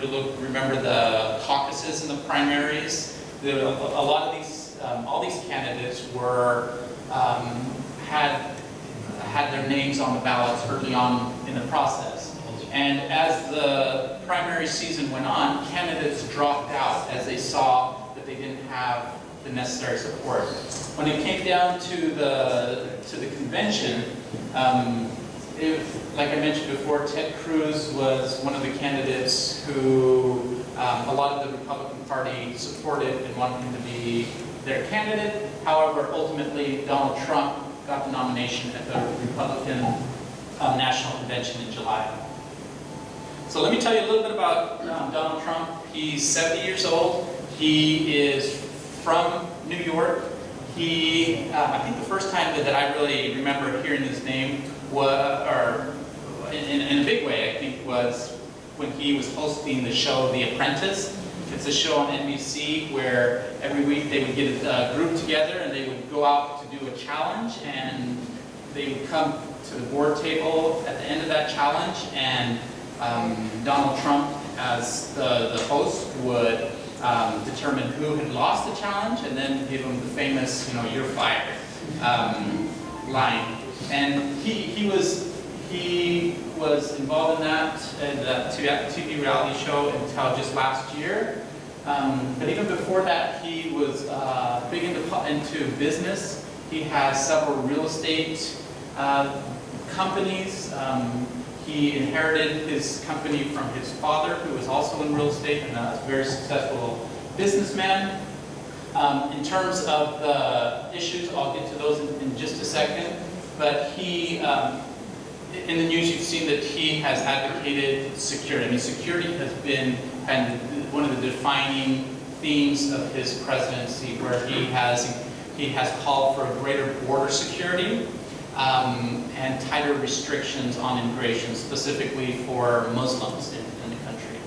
you remember the caucuses and the primaries. A lot of these, all these candidates were had their names on the ballots early on in the process. And as the primary season went on, candidates dropped out as they saw that they didn't have the necessary support. When it came down to the convention, like I mentioned before, Ted Cruz was one of the candidates who a lot of the Republican Party supported and wanted him to be their candidate. However, ultimately, Donald Trump got the nomination at the Republican National Convention in July. So let me tell you a little bit about Donald Trump. He's 70 years old. He is from New York. I think the first time that I really remember hearing his name or in a big way, I think, was when he was hosting the show The Apprentice. It's a show on NBC where every week they would get a group together and they would go out to do a challenge, and they would come to the board table at the end of that challenge, and Donald Trump, as the host, would determine who had lost the challenge and then give them the famous, "You're fired" line. And he was involved in that TV reality show until just last year. But even before that, he was big into business. He has several real estate companies. He inherited his company from his father, who was also in real estate and a very successful businessman. In terms of the issues, I'll get to those in just a second, but he, in the news you've seen that he has advocated security. I mean, security has been kind of one of the defining themes of his presidency, where he has called for greater border security and tighter restrictions on immigration, specifically for Muslims in the country.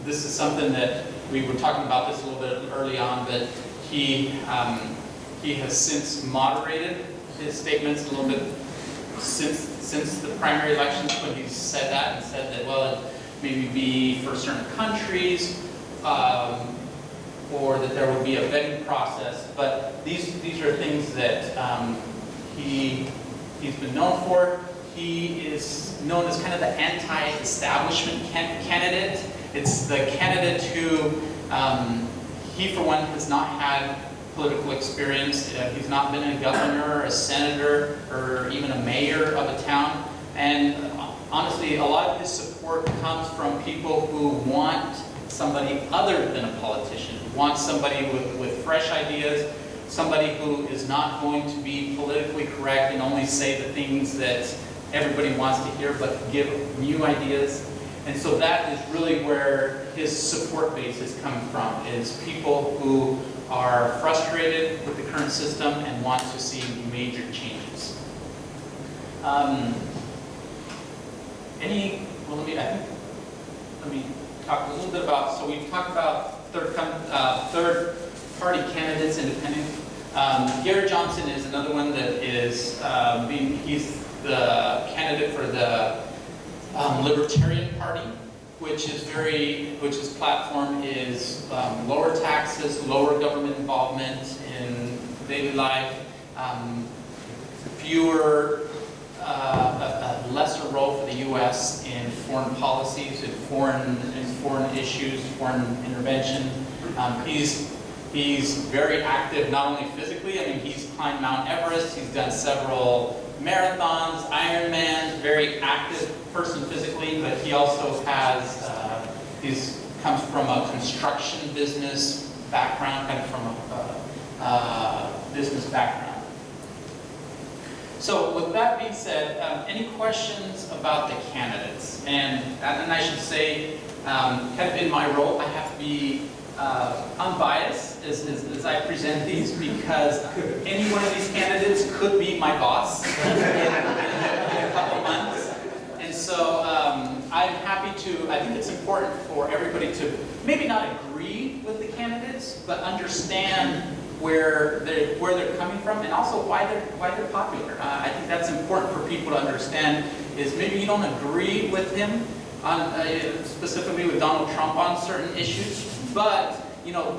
This is something that we were talking about this a little bit early on, but he has since moderated his statements a little bit since the primary elections, when he said that and said that, well, it maybe be for certain countries, or that there would be a vetting process. But these are things that he's been known for. He is known as kind of the anti-establishment candidate. It's the candidate who, he for one has not had political experience. He's not been a governor, a senator, or even a mayor of a town. And honestly, a lot of his support comes from people who want somebody other than a politician, who want somebody with fresh ideas, somebody who is not going to be politically correct and only say the things that everybody wants to hear, but give new ideas. And so that is really where his support base is coming from, is people who are frustrated with the current system and want to see major changes. Let me talk a little bit about, so we've talked about third party candidates, independent. Gary Johnson is another one that is he's the candidate for the Libertarian Party, which his platform is lower taxes, lower government involvement in daily life, a lesser role for the U.S. in foreign policies, in foreign issues, foreign intervention. He's very active, not only physically. I mean, he's climbed Mount Everest. He's done several marathons, Ironmans. Very active person physically, but he also has comes from a construction business background, kind of from a business background. So with that being said, any questions about the candidates? And I should say, kind of in my role, I have to be unbiased as I present these, because any one of these candidates could be my boss in a couple months. And so I'm happy to, I think it's important for everybody to maybe not agree with the candidates, but understand where they're coming from, and also why they're popular. I think that's important for people to understand, is maybe you don't agree with him on, specifically with Donald Trump on certain issues, but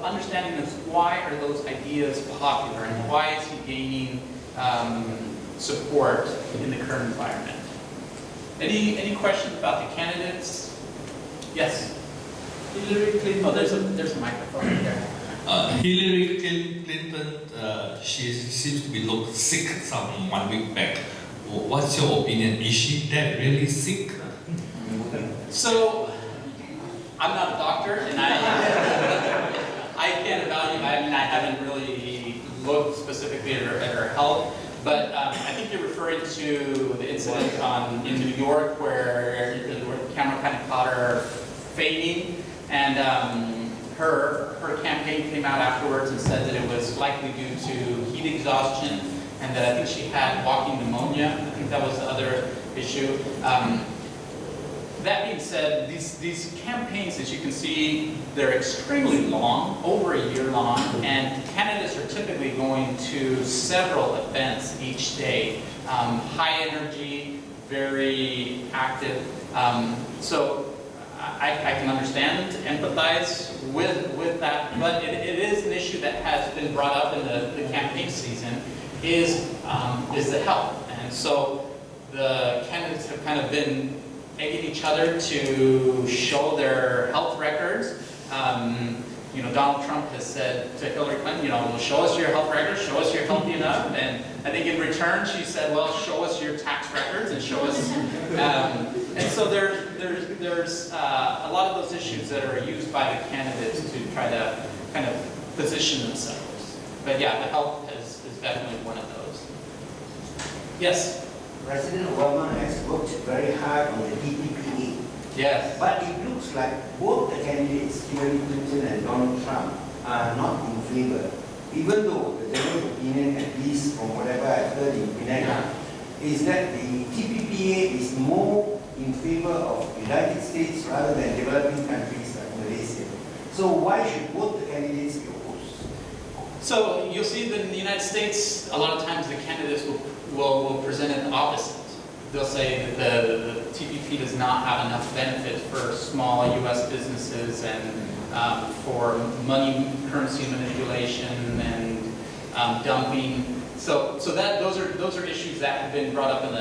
understanding is, why are those ideas popular, and why is he gaining support in the current environment? Any questions about the candidates? Yes. Hillary Clinton. Oh, there's a microphone there. Hillary Clinton, she seems to be looked sick some 1 week back. What's your opinion? Is she that really sick? So, I'm not a doctor, and I can't evaluate. I mean, I haven't really looked specifically at her health, but I think you're referring to the incident in New York where the camera kind of caught her fainting, and her campaign came out afterwards and said that it was likely due to heat exhaustion, and that I think she had walking pneumonia. I think that was the other issue. That being said, these campaigns, as you can see, they're extremely long, over a year long, and candidates are typically going to several events each day. High energy, very active. So I can understand, empathize with that, but it is an issue that has been brought up in the campaign season, is the health. And so the candidates have kind of been egging each other to show their health records. Donald Trump has said to Hillary Clinton, well, show us your health records, show us you're healthy enough. And I think in return she said, well, show us your tax records and show us. And so there's a lot of those issues that are used by the candidates to try to kind of position themselves. But yeah, the health is definitely one of those. Yes? President Obama has worked very hard on the TPPA. Yes. But it looks like both the candidates, Hillary Clinton and Donald Trump, are not in favor. Even though the general opinion, at least from whatever I've heard in PENANG, is that the TPPA is more in favor of the United States rather than developing countries like Malaysia. So why should both the candidates be opposed? So you'll see that in the United States, a lot of times the candidates will present it the opposite. They'll say that the TPP does not have enough benefits for small U.S. businesses and for money currency manipulation and dumping. So those are issues that have been brought up in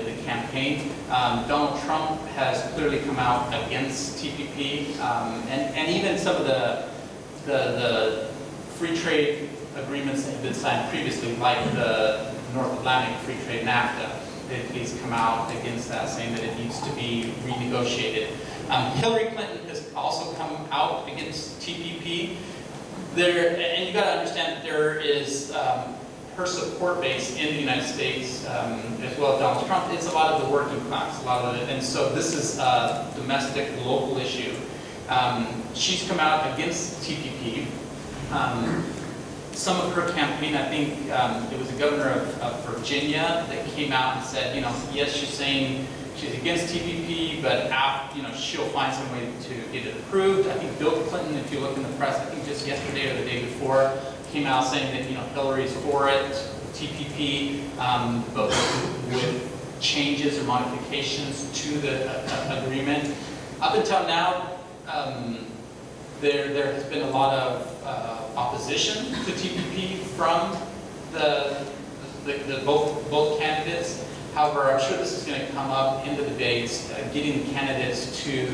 the campaign. Donald Trump has clearly come out against TPP, and even some of the free trade agreements that have been signed previously, like the North Atlantic Free Trade NAFTA. He's come out against that, saying that it needs to be renegotiated. Hillary Clinton has also come out against TPP. And you got to understand that there is her support base in the United States, as well as Donald Trump. It's a lot of the working class, a lot of it, and so this is a domestic, local issue. She's come out against TPP. Some of her campaign, I think it was the governor of Virginia that came out and said, yes, she's saying she's against TPP, but she'll find some way to get it approved. I think Bill Clinton, if you look in the press, I think just yesterday or the day before, came out saying that Hillary's for it, TPP, but with changes or modifications to the agreement. Up until now, there has been a lot of opposition to TPP from both candidates. However, I'm sure this is going to come up in the debates, getting candidates to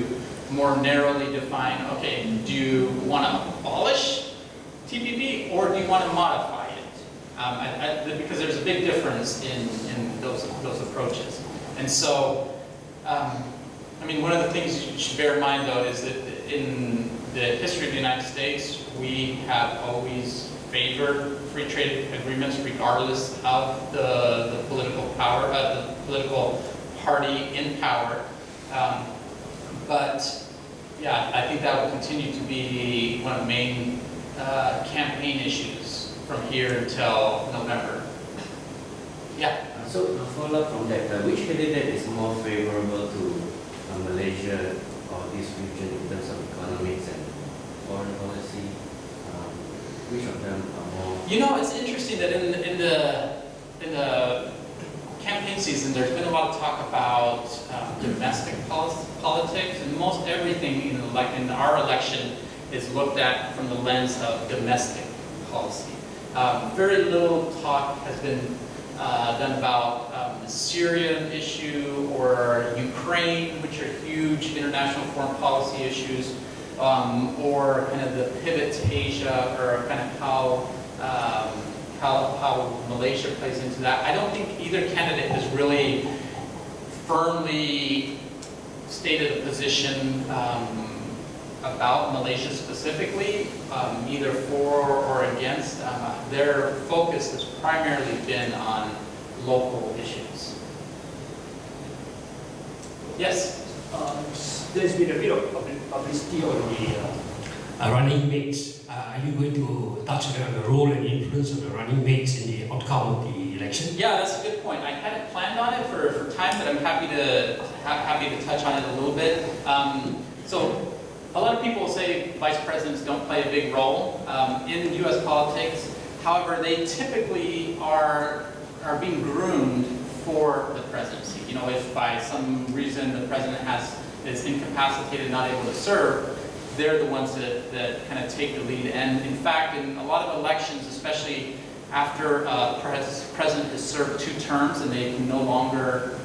more narrowly define, okay, do you want to abolish TPP or do you want to modify it? Because there's a big difference in those approaches. And so, one of the things you should bear in mind, though, is that in the history of the United States, we have always favored free trade agreements regardless of the political power, the political party in power. But yeah, I think that will continue to be one of the main campaign issues from here until November. Yeah. So to follow up from that, which candidate is more favorable to Malaysia or this region in terms of economics and foreign policy? Which of them are more? It's interesting that in the campaign season, there's been a lot of talk about domestic politics, and most everything, like in our election, is looked at from the lens of domestic policy. Very little talk has been done about the Syrian issue or Ukraine, which are huge international foreign policy issues, or kind of the pivot to Asia, or kind of how Malaysia plays into that. I don't think either candidate has really firmly stated a position about Malaysia specifically, either for or against. Their focus has primarily been on local issues. Yes? There's been a bit of publicity on the running mates. Are you going to touch on the role and influence of the running mates in the outcome of the election? Yeah, that's a good point. I hadn't planned on it for time, but I'm happy to touch on it a little bit. So a lot of people say vice presidents don't play a big role in U.S. politics. However, they typically are being groomed for the presidency. If by some reason the president is incapacitated, not able to serve, they're the ones that kind of take the lead. And in fact, in a lot of elections, especially after a president has served 2 terms and they can no longer,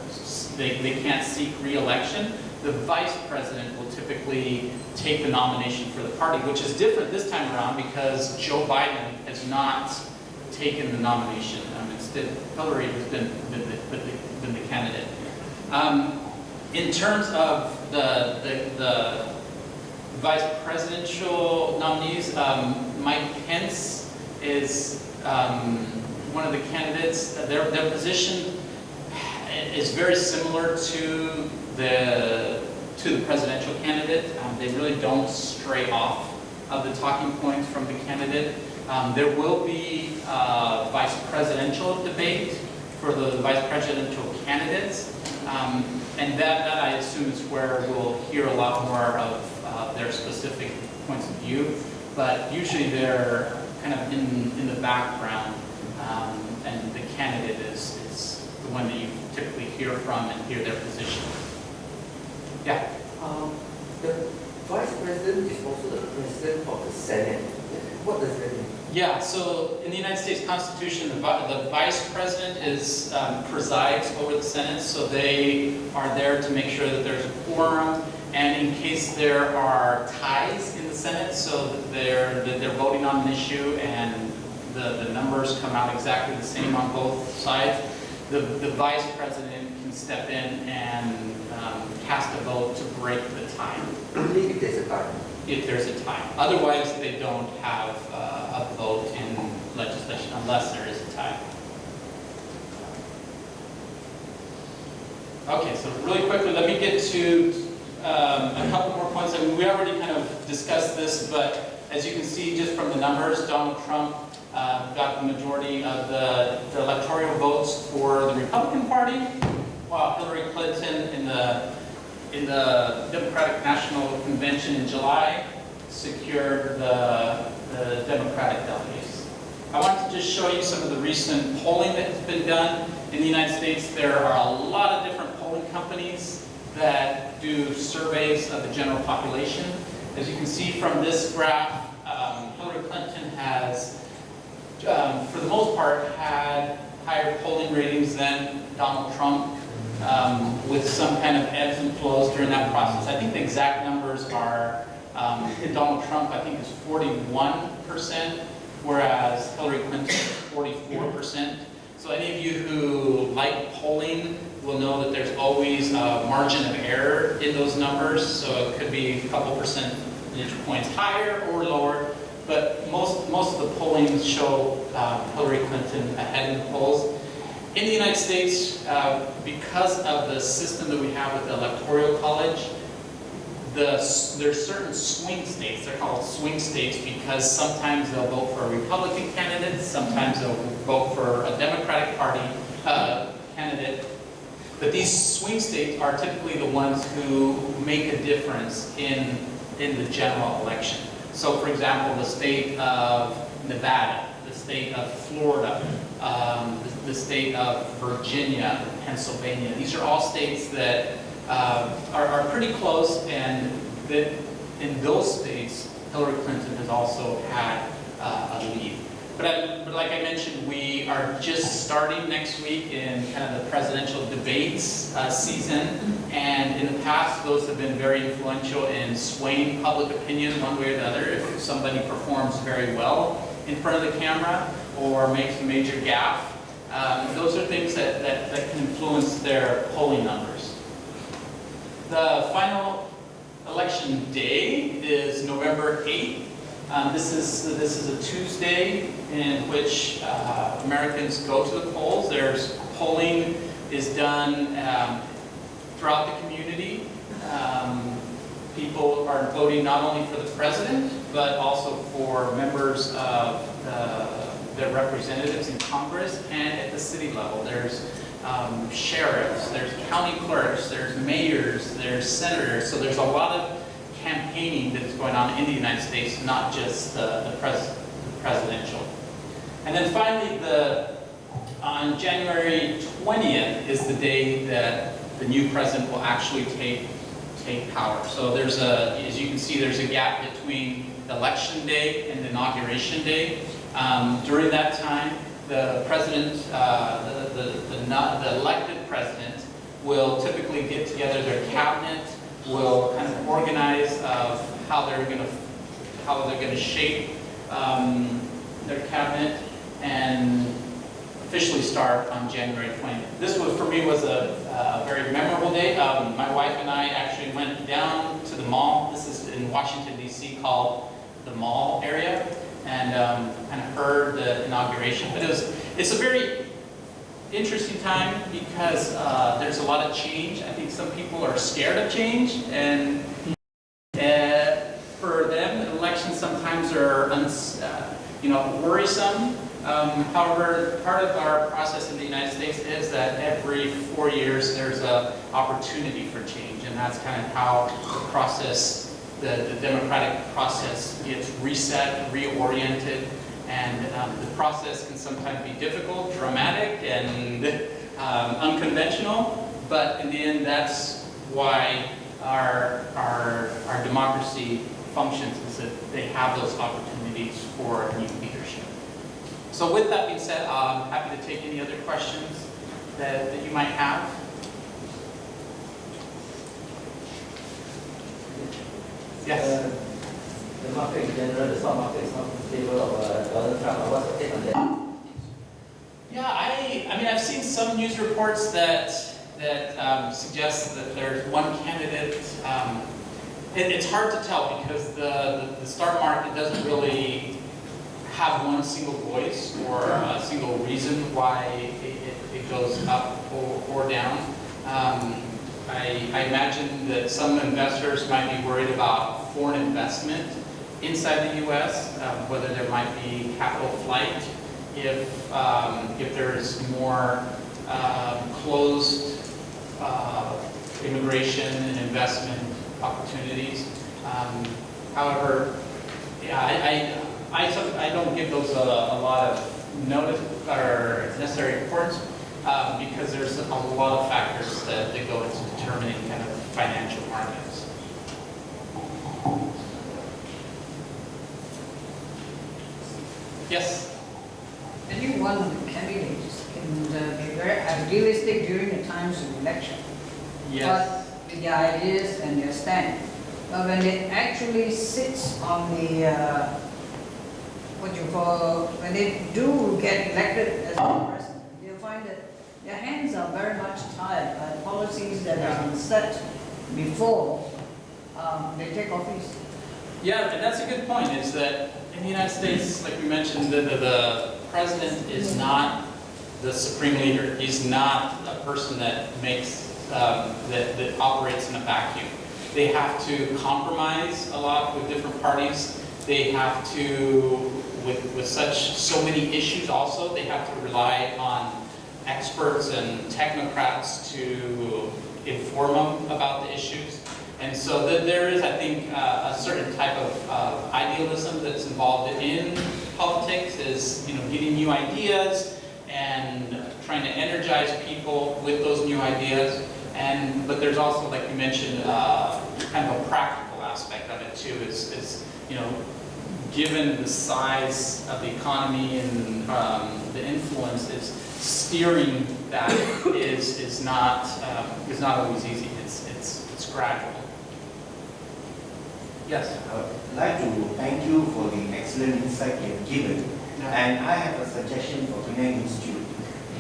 they can't seek re-election, the vice president will typically take the nomination for the party, which is different this time around because Joe Biden has not taken the nomination. Instead, Hillary has been the candidate. In terms of the vice presidential nominees, Mike Pence is one of the candidates. Their position is very similar to the presidential candidate. They really don't stray off of the talking points from the candidate. There will be a vice presidential debate for the vice presidential candidates, and that I assume is where we'll hear a lot more of their specific points of view. But usually they're kind of in the background, and the candidate is the one that you typically hear from and hear their position. Yeah. The vice president is also the president of the Senate. What does that mean? Yeah, so in the United States Constitution, the vice president presides over the Senate, so they are there to make sure that there's a quorum, and in case there are ties in the Senate, so that they're voting on an issue and the numbers come out exactly the same on both sides, the vice president can step in and cast a vote to break the tie. Only if there's a tie. If there's a tie. Otherwise, they don't have a vote in legislation unless there is a tie. Okay, so really quickly, let me get to a couple more points. I mean, we already kind of discussed this, but as you can see just from the numbers, Donald Trump got the majority of the electoral votes for the Republican Party, while Hillary Clinton in the Democratic National Convention in July secured the Democratic delegates. I wanted to just show you some of the recent polling that has been done. In the United States, there are a lot of different polling companies that do surveys of the general population. As you can see from this graph, Hillary Clinton has, for the most part, had higher polling ratings than Donald Trump, with some kind of ebbs and flows during that process. I think the exact numbers are, Donald Trump, I think, is 41%, whereas Hillary Clinton is 44%. So any of you who like polling will know that there's always a margin of error in those numbers, so it could be a couple percentage points higher or lower, but most of the polling show Hillary Clinton ahead in the polls. In the United States, because of the system that we have with the Electoral College, there's certain swing states. They're called swing states because sometimes they'll vote for a Republican candidate, sometimes they'll vote for a Democratic Party candidate. But these swing states are typically the ones who make a difference in the general election. So, for example, the state of Nevada, the state of Florida, the state of Virginia, Pennsylvania. These are all states that are pretty close, and that in those states, Hillary Clinton has also had a lead. But like I mentioned, we are just starting next week in kind of the presidential debates season, and in the past, those have been very influential in swaying public opinion one way or the other. If somebody performs very well in front of the camera or makes a major gaffe, those are things that can influence their polling numbers. The final election day is November 8th. This is a Tuesday in which Americans go to the polls. There's polling is done throughout the community. People are voting not only for the president, but also for members of their representatives in Congress and at the city level. There's sheriffs, there's county clerks, there's mayors, there's senators. So there's a lot of campaigning that is going on in the United States, not just the presidential. And then finally, on January 20th is the day that the new president will actually take power. So there's as you can see, there's a gap between election day and inauguration day. During that time, the president, the elected president, will typically get together their cabinet will kind of organize of how they're going to shape their cabinet and officially start on January 20th. This was, for me, was a very memorable day. My wife and I actually went down to the mall. This is in Washington, D.C., called the Mall area, and kind of heard the inauguration. But it's a very interesting time because there's a lot of change. I think some people are scared of change, and for them, elections sometimes are worrisome. However, part of our process in the United States is that every 4 years there's an opportunity for change, and that's kind of how the process, the democratic process, gets reset, reoriented, and the process can sometimes be difficult, dramatic, and unconventional. But in the end, that's why our democracy functions, is that they have those opportunities for new leadership. So with that being said, I'm happy to take any other questions that you might have. Yes? The market in general, the stock market is not in favor of Donald Trump. What's your take on that? Yeah, I mean, I've seen some news reports that suggest that there's one candidate. It's hard to tell because the stock market doesn't really have one single voice or a single reason why it goes up or down. I imagine that some investors might be worried about foreign investment inside the U.S., whether there might be capital flight if there's more closed immigration and investment opportunities. However, yeah, I don't give those a lot of notice or necessary importance because there's a lot of factors that go into determining kind of financial markets. Yes? Any one of the candidates can be very idealistic during the times of election. Yes. But with their ideas and their stand. But when it actually sits on the when they do get elected as the president, you'll find that their hands are very much tied by policies that have been set before they take office. Yeah, and that's a good point, is that in the United States, like we mentioned, the president is not the supreme leader. He's not a person that makes, that operates in a vacuum. They have to compromise a lot with different parties. They have to, with so many issues also, they have to rely on experts and technocrats to inform them about the issues. And so there is, I think, a certain type of idealism that's involved in politics, is getting new ideas and trying to energize people with those new ideas. But there's also, like you mentioned, kind of a practical aspect of it too. Is given the size of the economy and the influence, is steering that is not always easy. It's gradual. Yes. I would like to thank you for the excellent insight you have given. And I have a suggestion for PENANG Institute.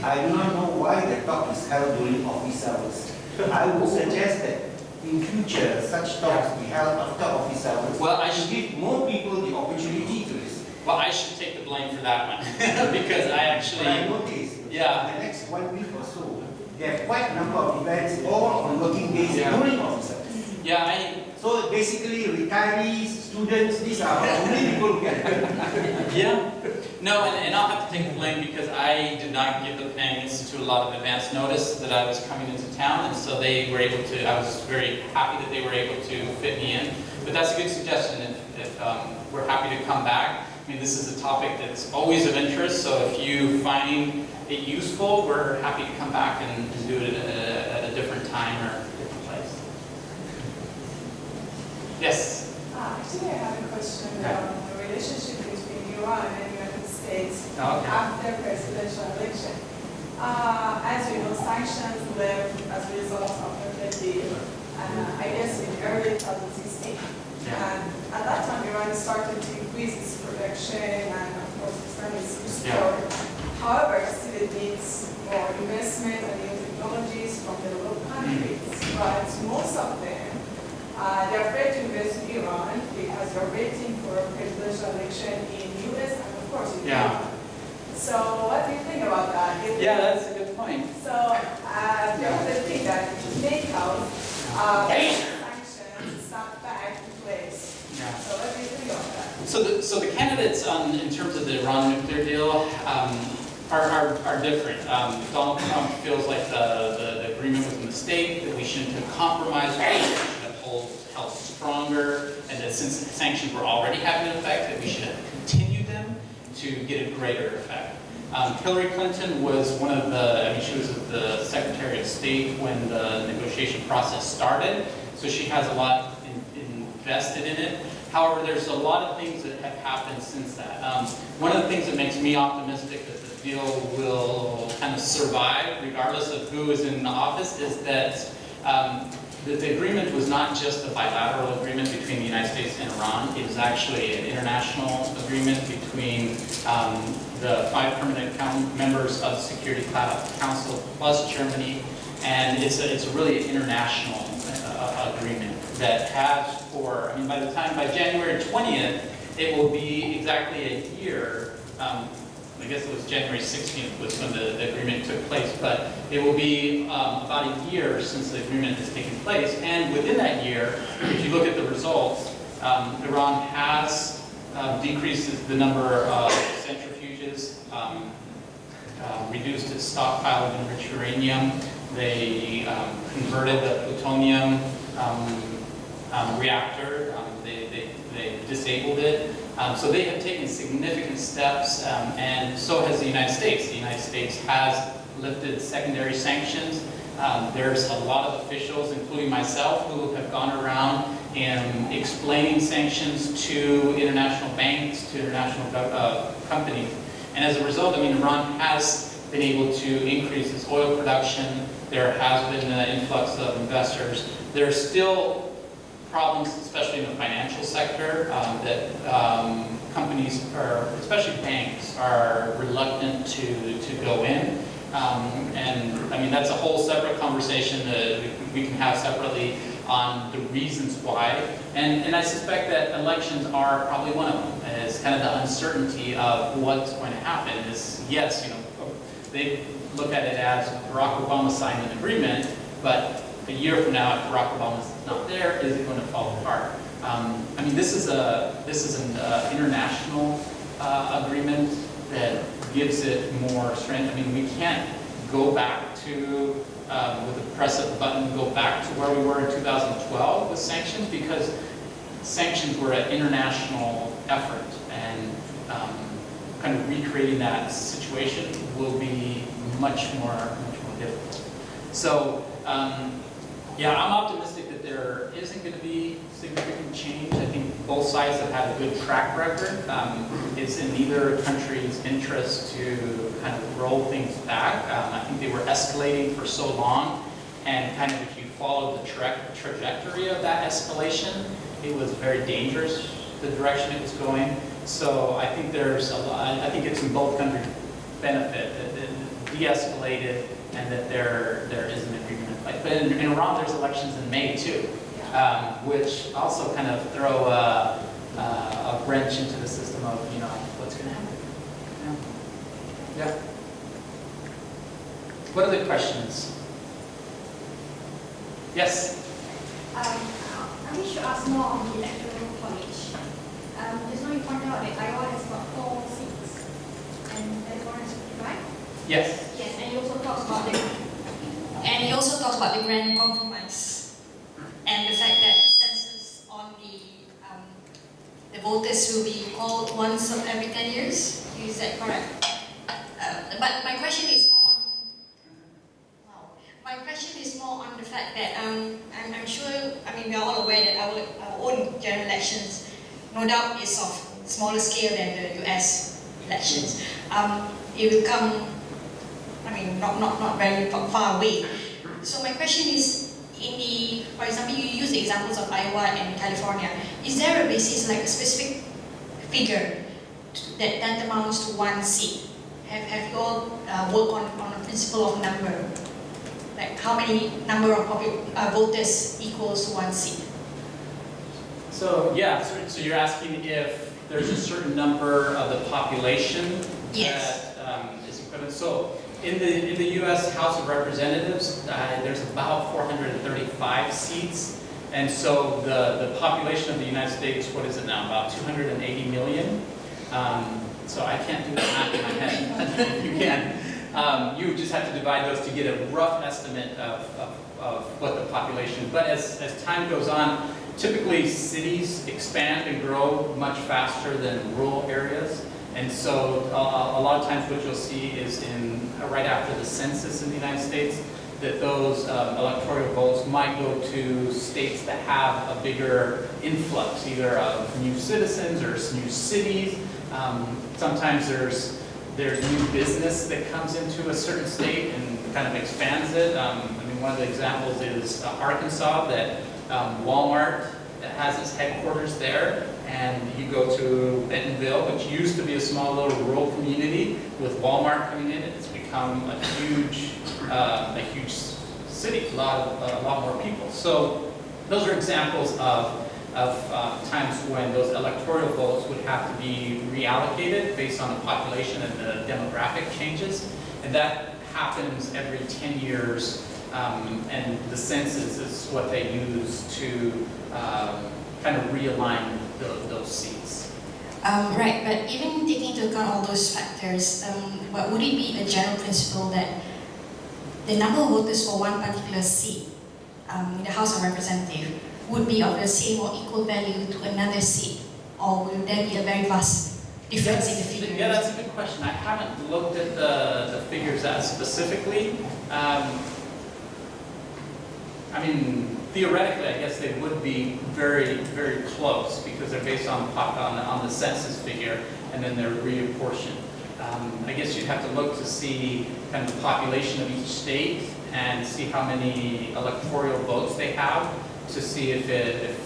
I do not know why the talk is held during office hours. I would suggest that in future such talks be held after office hours. Well, I to should give more people the opportunity to listen. Well, I should take the blame for that one because I actually. But I noticed in the next 1 week or so, there are quite a number of events all on working days during office hours. Yeah, So basically, retirees, students, these are only people who get it. Yeah. No, and I'll have to take the blame because I did not give the PENANG Institute a lot of advance notice that I was coming into town, and so they were able to, I was very happy that they were able to fit me in. But that's a good suggestion if we're happy to come back. I mean, this is a topic that's always of interest, so if you find it useful, we're happy to come back and do it at a different time or different place. Yes? Actually, I have a question on the relationship between Iran and the United States after presidential election. As you know, sanctions left as a result of the deal. I guess in early 2016. And at that time, Iran started to increase its production and of course expand its export. However, still it needs more investment and new technologies from developed countries. But most of them, they're afraid to invest in Iran because they're waiting for a presidential election in US and of course in Iran. So what do you think about that? Yeah, that's a good point. So the other thing that may cause sanctions start back in place. Yeah. So what do you think about that? So the candidates in terms of the Iran nuclear deal are different. Donald Trump feels like the agreement was a mistake, that we shouldn't have compromised, we should have held stronger, and that since the sanctions were already having an effect, that we should have continued them to get a greater effect. Hillary Clinton was one of she was the Secretary of State when the negotiation process started, so she has a lot invested in it. However, there's a lot of things that have happened since that. One of the things that makes me optimistic that the deal will kind of survive, regardless of who is in office, is that the agreement was not just a bilateral agreement between the United States and Iran. It was actually an international agreement between the 5 permanent members of the Security Council plus Germany, and it's really an international agreement that has by January 20th, it will be exactly a year. I guess it was January 16th was when the agreement took place, but it will be about a year since the agreement has taken place. And within that year, if you look at the results, Iran has decreased the number of centrifuges, reduced its stockpile of enriched uranium. They converted the plutonium reactor. They disabled it. So they have taken significant steps, and so has the United States. The United States has lifted secondary sanctions. There's a lot of officials, including myself, who have gone around and explaining sanctions to international banks, to international companies. And as a result, Iran has been able to increase its oil production. There has been an influx of investors. There are still problems, especially in the financial sector, that companies, especially banks, are reluctant to go in. And that's a whole separate conversation that we can have separately on the reasons why. And I suspect that elections are probably one of them. It's kind of the uncertainty of what's going to happen. Yes, they look at it as Barack Obama signed an agreement, but a year from now, if Barack Obama's not there, is it going to fall apart? This is an international agreement that gives it more strength. We can't go back to, with the press of the button, go back to where we were in 2012 with sanctions, because sanctions were an international effort, and kind of recreating that situation will be much more difficult. So, yeah, I'm optimistic that there isn't going to be significant change. I think both sides have had a good track record. It's in neither country's interest to kind of roll things back. I think they were escalating for so long, and kind of if you follow the trajectory of that escalation, it was very dangerous, the direction it was going. So I think there's a lot, I think it's in both countries' benefit that it de-escalated and that there is an agreement in place. But in Iran, there's elections in May too, which also kind of throw a wrench into the system of what's going to happen. Yeah. What other questions? Yes. I wish to ask more on the electoral college. Just now you pointed out that Iowa has got 4 seats, and Arizona has 55. Yes. Yes, and he also talks about the grand compromise and the fact that census on the voters will be called once every 10 years. Is that correct? But my question is more on. Wow. My question is more on the fact that I'm sure. We are all aware that our own general elections, no doubt, is of smaller scale than the US elections. It will come. Not very far away. So my question is, for example, you use the examples of Iowa and California. Is there a basis, like a specific figure that amounts to 1 seat? Have you all worked on a principle of number? Like how many number of voters equals 1 seat? So yeah, so you're asking if there's a certain number of the population Yes. that is equivalent. So in the U.S. House of Representatives, there's about 435 seats, and so the population of the United States, what is it now? About 280 million. So I can't do the math in my head. You can. You just have to divide those to get a rough estimate of what the population. But as time goes on, typically cities expand and grow much faster than rural areas. And so a lot of times what you'll see is right after the census in the United States, that those electoral votes might go to states that have a bigger influx, either of new citizens or new cities. Sometimes there's new business that comes into a certain state and kind of expands it. I mean, one of the examples is Arkansas, that Walmart has its headquarters there, and you go to Bentonville, which used to be a small little rural community. With Walmart coming in, it's become a huge city, a lot more people. So those are examples of times when those electoral votes would have to be reallocated based on the population and the demographic changes, and that happens every 10 years, and the census is what they use to kind of realign those seats. Right, but even taking into account all those factors, would it be a general principle that the number of voters for one particular seat in the House of Representatives would be of the same or equal value to another seat, or will there be a very vast difference in the figures? Yeah, that's a good question. I haven't looked at the figures that specifically. I mean, theoretically, I guess they would be very, very close because they're based on the census figure, and then they're reapportioned. I guess you'd have to look to see kind of the population of each state and see how many electoral votes they have to see if it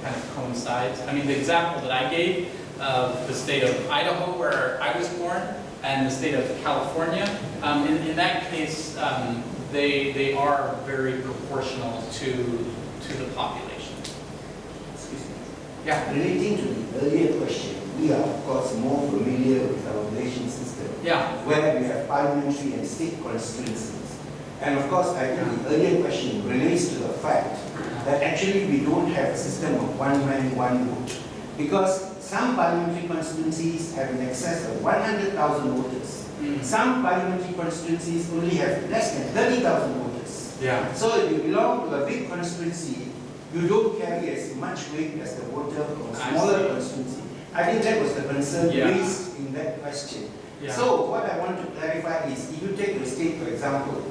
kind of coincides. I mean, the example that I gave of the state of Idaho, where I was born, and the state of California, in that case, they are very proportional to the population. Excuse me. Yeah. Relating to the earlier question, we are of course more familiar with our Malaysian system, Yeah. where we have parliamentary and state constituencies. And of course, I think the earlier question relates to the fact that actually we don't have a system of one man, one vote. Because some parliamentary constituencies have in excess of 100,000 voters. Some parliamentary constituencies only have less than 30,000 voters. Yeah. So if you belong to a big constituency, you don't carry as much weight as the voter from a smaller constituency. I think that was the concern raised in that question. Yeah. So what I want to clarify is, if you take the state for example,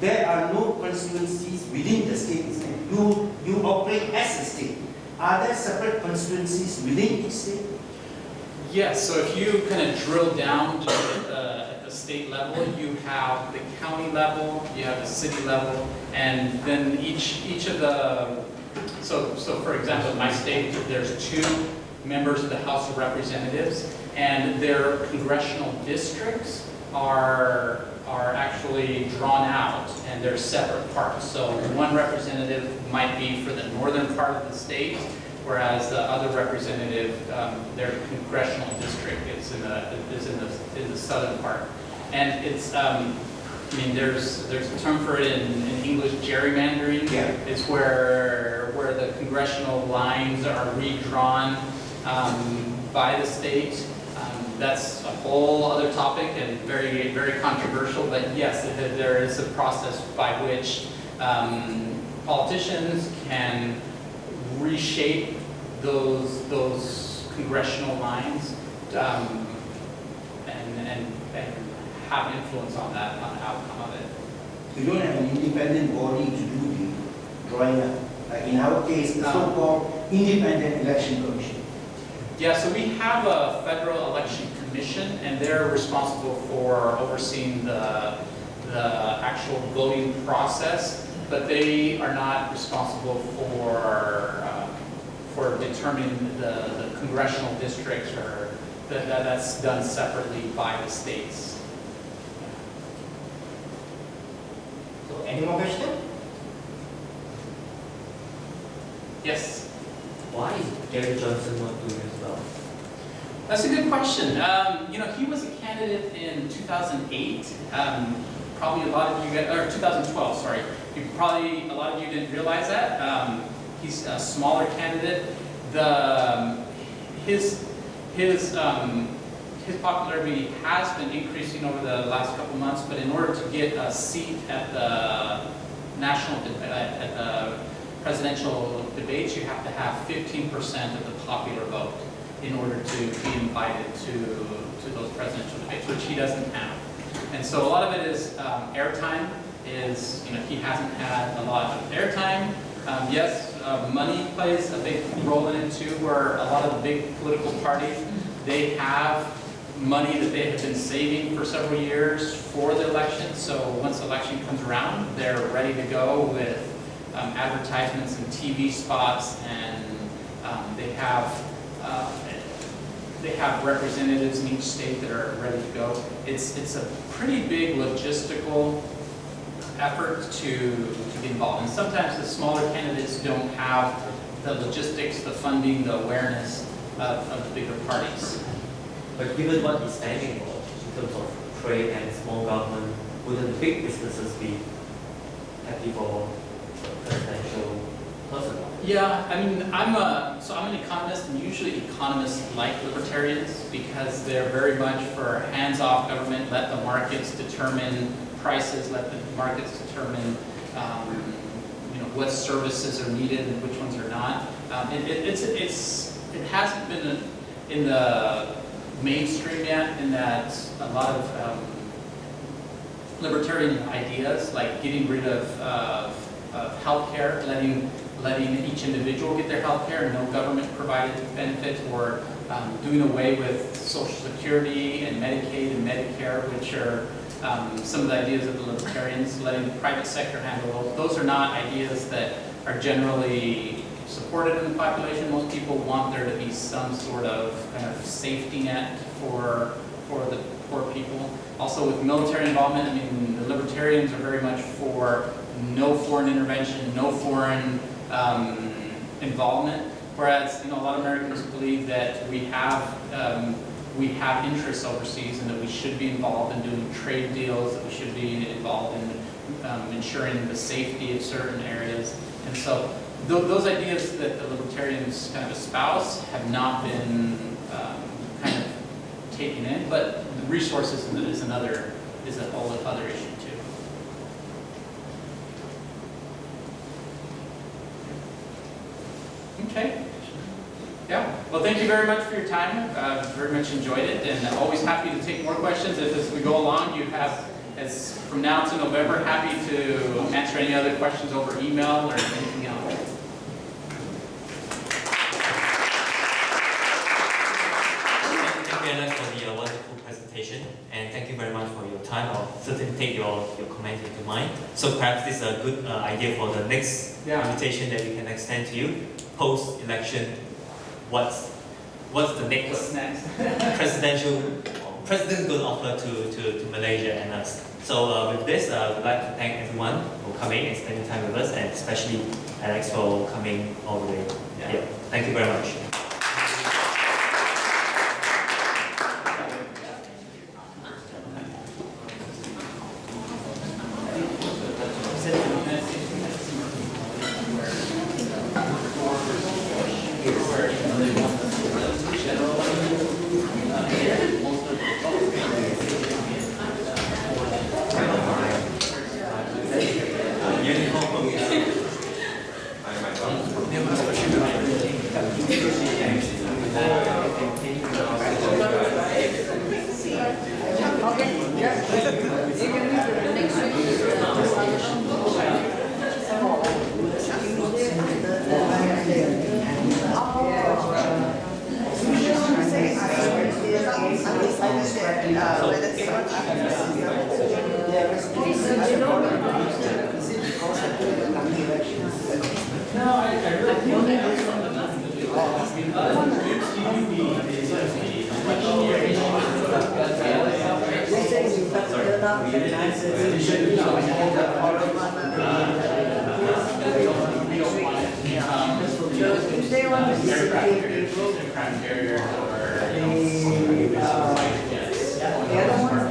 there are no constituencies within the state. You operate as a state. Are there separate constituencies within each state? Yes, so if you kind of drill down just at the state level, you have the county level, you have the city level, and then each of the, so for example, in my state, there's 2 members of the House of Representatives, and their congressional districts are actually drawn out, and they're separate parts. So one representative might be for the northern part of the state, whereas the other representative, their congressional district is in the southern part. And it's, I mean, there's a term for it in English, gerrymandering. Yeah. Is where the congressional lines are redrawn by the state. That's a whole other topic and very, very controversial, but yes, there is a process by which politicians can reshape those congressional lines and have influence on the outcome of it. You don't have an independent body to do the drawing up. Like in our case, the so-called Independent Election Commission. Yeah, so we have a Federal Election Commission, and they're responsible for overseeing the actual voting process. but they are not responsible for determining the congressional districts, or that's done separately by the states. So any more questions? Yes? Why is Gary Johnson not doing as well? That's a good question. He was a candidate in 2008. Probably a lot of you guys, or 2012, sorry. A lot of you didn't realize that. He's a smaller candidate. His popularity has been increasing over the last couple months, but in order to get a seat at the at the presidential debates, you have to have 15% of the popular vote in order to be invited to those presidential debates, which he doesn't have. And so a lot of it is airtime. He hasn't had a lot of airtime. Yes, money plays a big role in it too, where a lot of the big political parties, they have money that they have been saving for several years for the election. So once the election comes around, they're ready to go with advertisements and TV spots, and they have representatives in each state that are ready to go. It's a pretty big logistical effort to get involved. And sometimes the smaller candidates don't have the logistics, the funding, the awareness of the bigger parties. But given what he's standing for in terms of trade and small government, wouldn't the big businesses be happy for the presidential person? Yeah, I mean, I'm an economist, and usually economists like libertarians because they're very much for hands-off government, let the markets determine prices, let the markets determine what services are needed and which ones are not. It hasn't been in the mainstream yet, in that a lot of libertarian ideas, like getting rid of healthcare, letting each individual get their health care and no government provided benefits, or doing away with Social Security and Medicaid and Medicare, which are some of the ideas of the libertarians, letting the private sector handle those. Those are not ideas that are generally supported in the population. Most people want there to be some sort of kind of safety net for the poor people. Also with military involvement, I mean, the libertarians are very much for no foreign intervention, no foreign involvement, whereas a lot of Americans believe that we have interests overseas and that we should be involved in doing trade deals, that we should be involved in ensuring the safety of certain areas. And so those ideas that the libertarians kind of espouse have not been kind of taken in, but the resources is a whole other issue too. Okay. Yeah. Well, thank you very much for your time. Very much enjoyed it, and always happy to take more questions. If as we go along, you have, as from now to November, happy to answer any other questions over email or anything else. Thank you, Alan, for the wonderful presentation, and thank you very much for your time. I'll certainly take your comments into mind. So perhaps this is a good idea for the next invitation that we can extend to you post-election. What's the next president's going to offer to Malaysia and us? So with this, I would like to thank everyone for coming and spending time with us, and especially Alex for coming all the way here. Thank you very much. Uniform. Tuesday one is Aircraft carrier or the other one is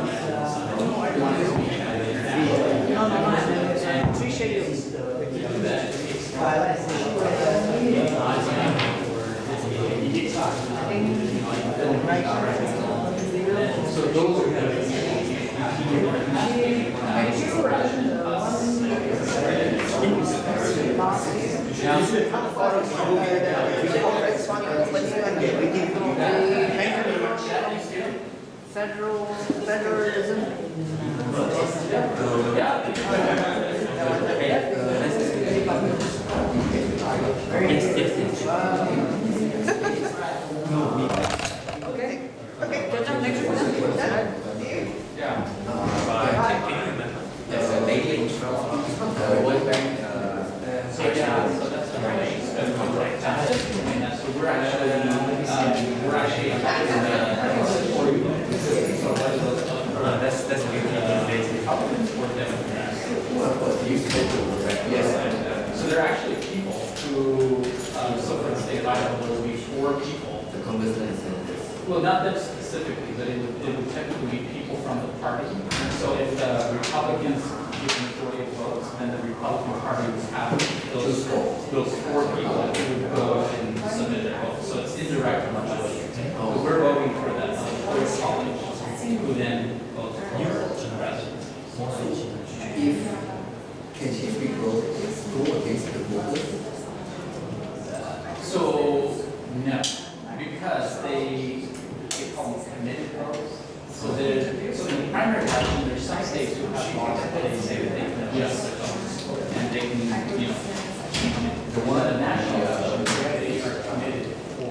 three schedules. so those are Federalism. Okay. Catch up next week. There's a lady from the World Bank. So that's the right. So we're actually That's Yes, so there are actually people who, so for the state of Idaho, there will be 4 people. The congressman said Well, not them specifically, but it would technically be people from the party. And so if the Republicans get the majority of votes, then the Republican Party would have those 4 people who would go and submit their votes. So it's indirect voting. But we're voting for that fourth college, who then votes for the president. Can these people go against the voters? So, no, because they call them committed votes. So in the primary election, there's some states who have laws that they say that they can adjust their votes. And they can, the one at the national level, they are committed for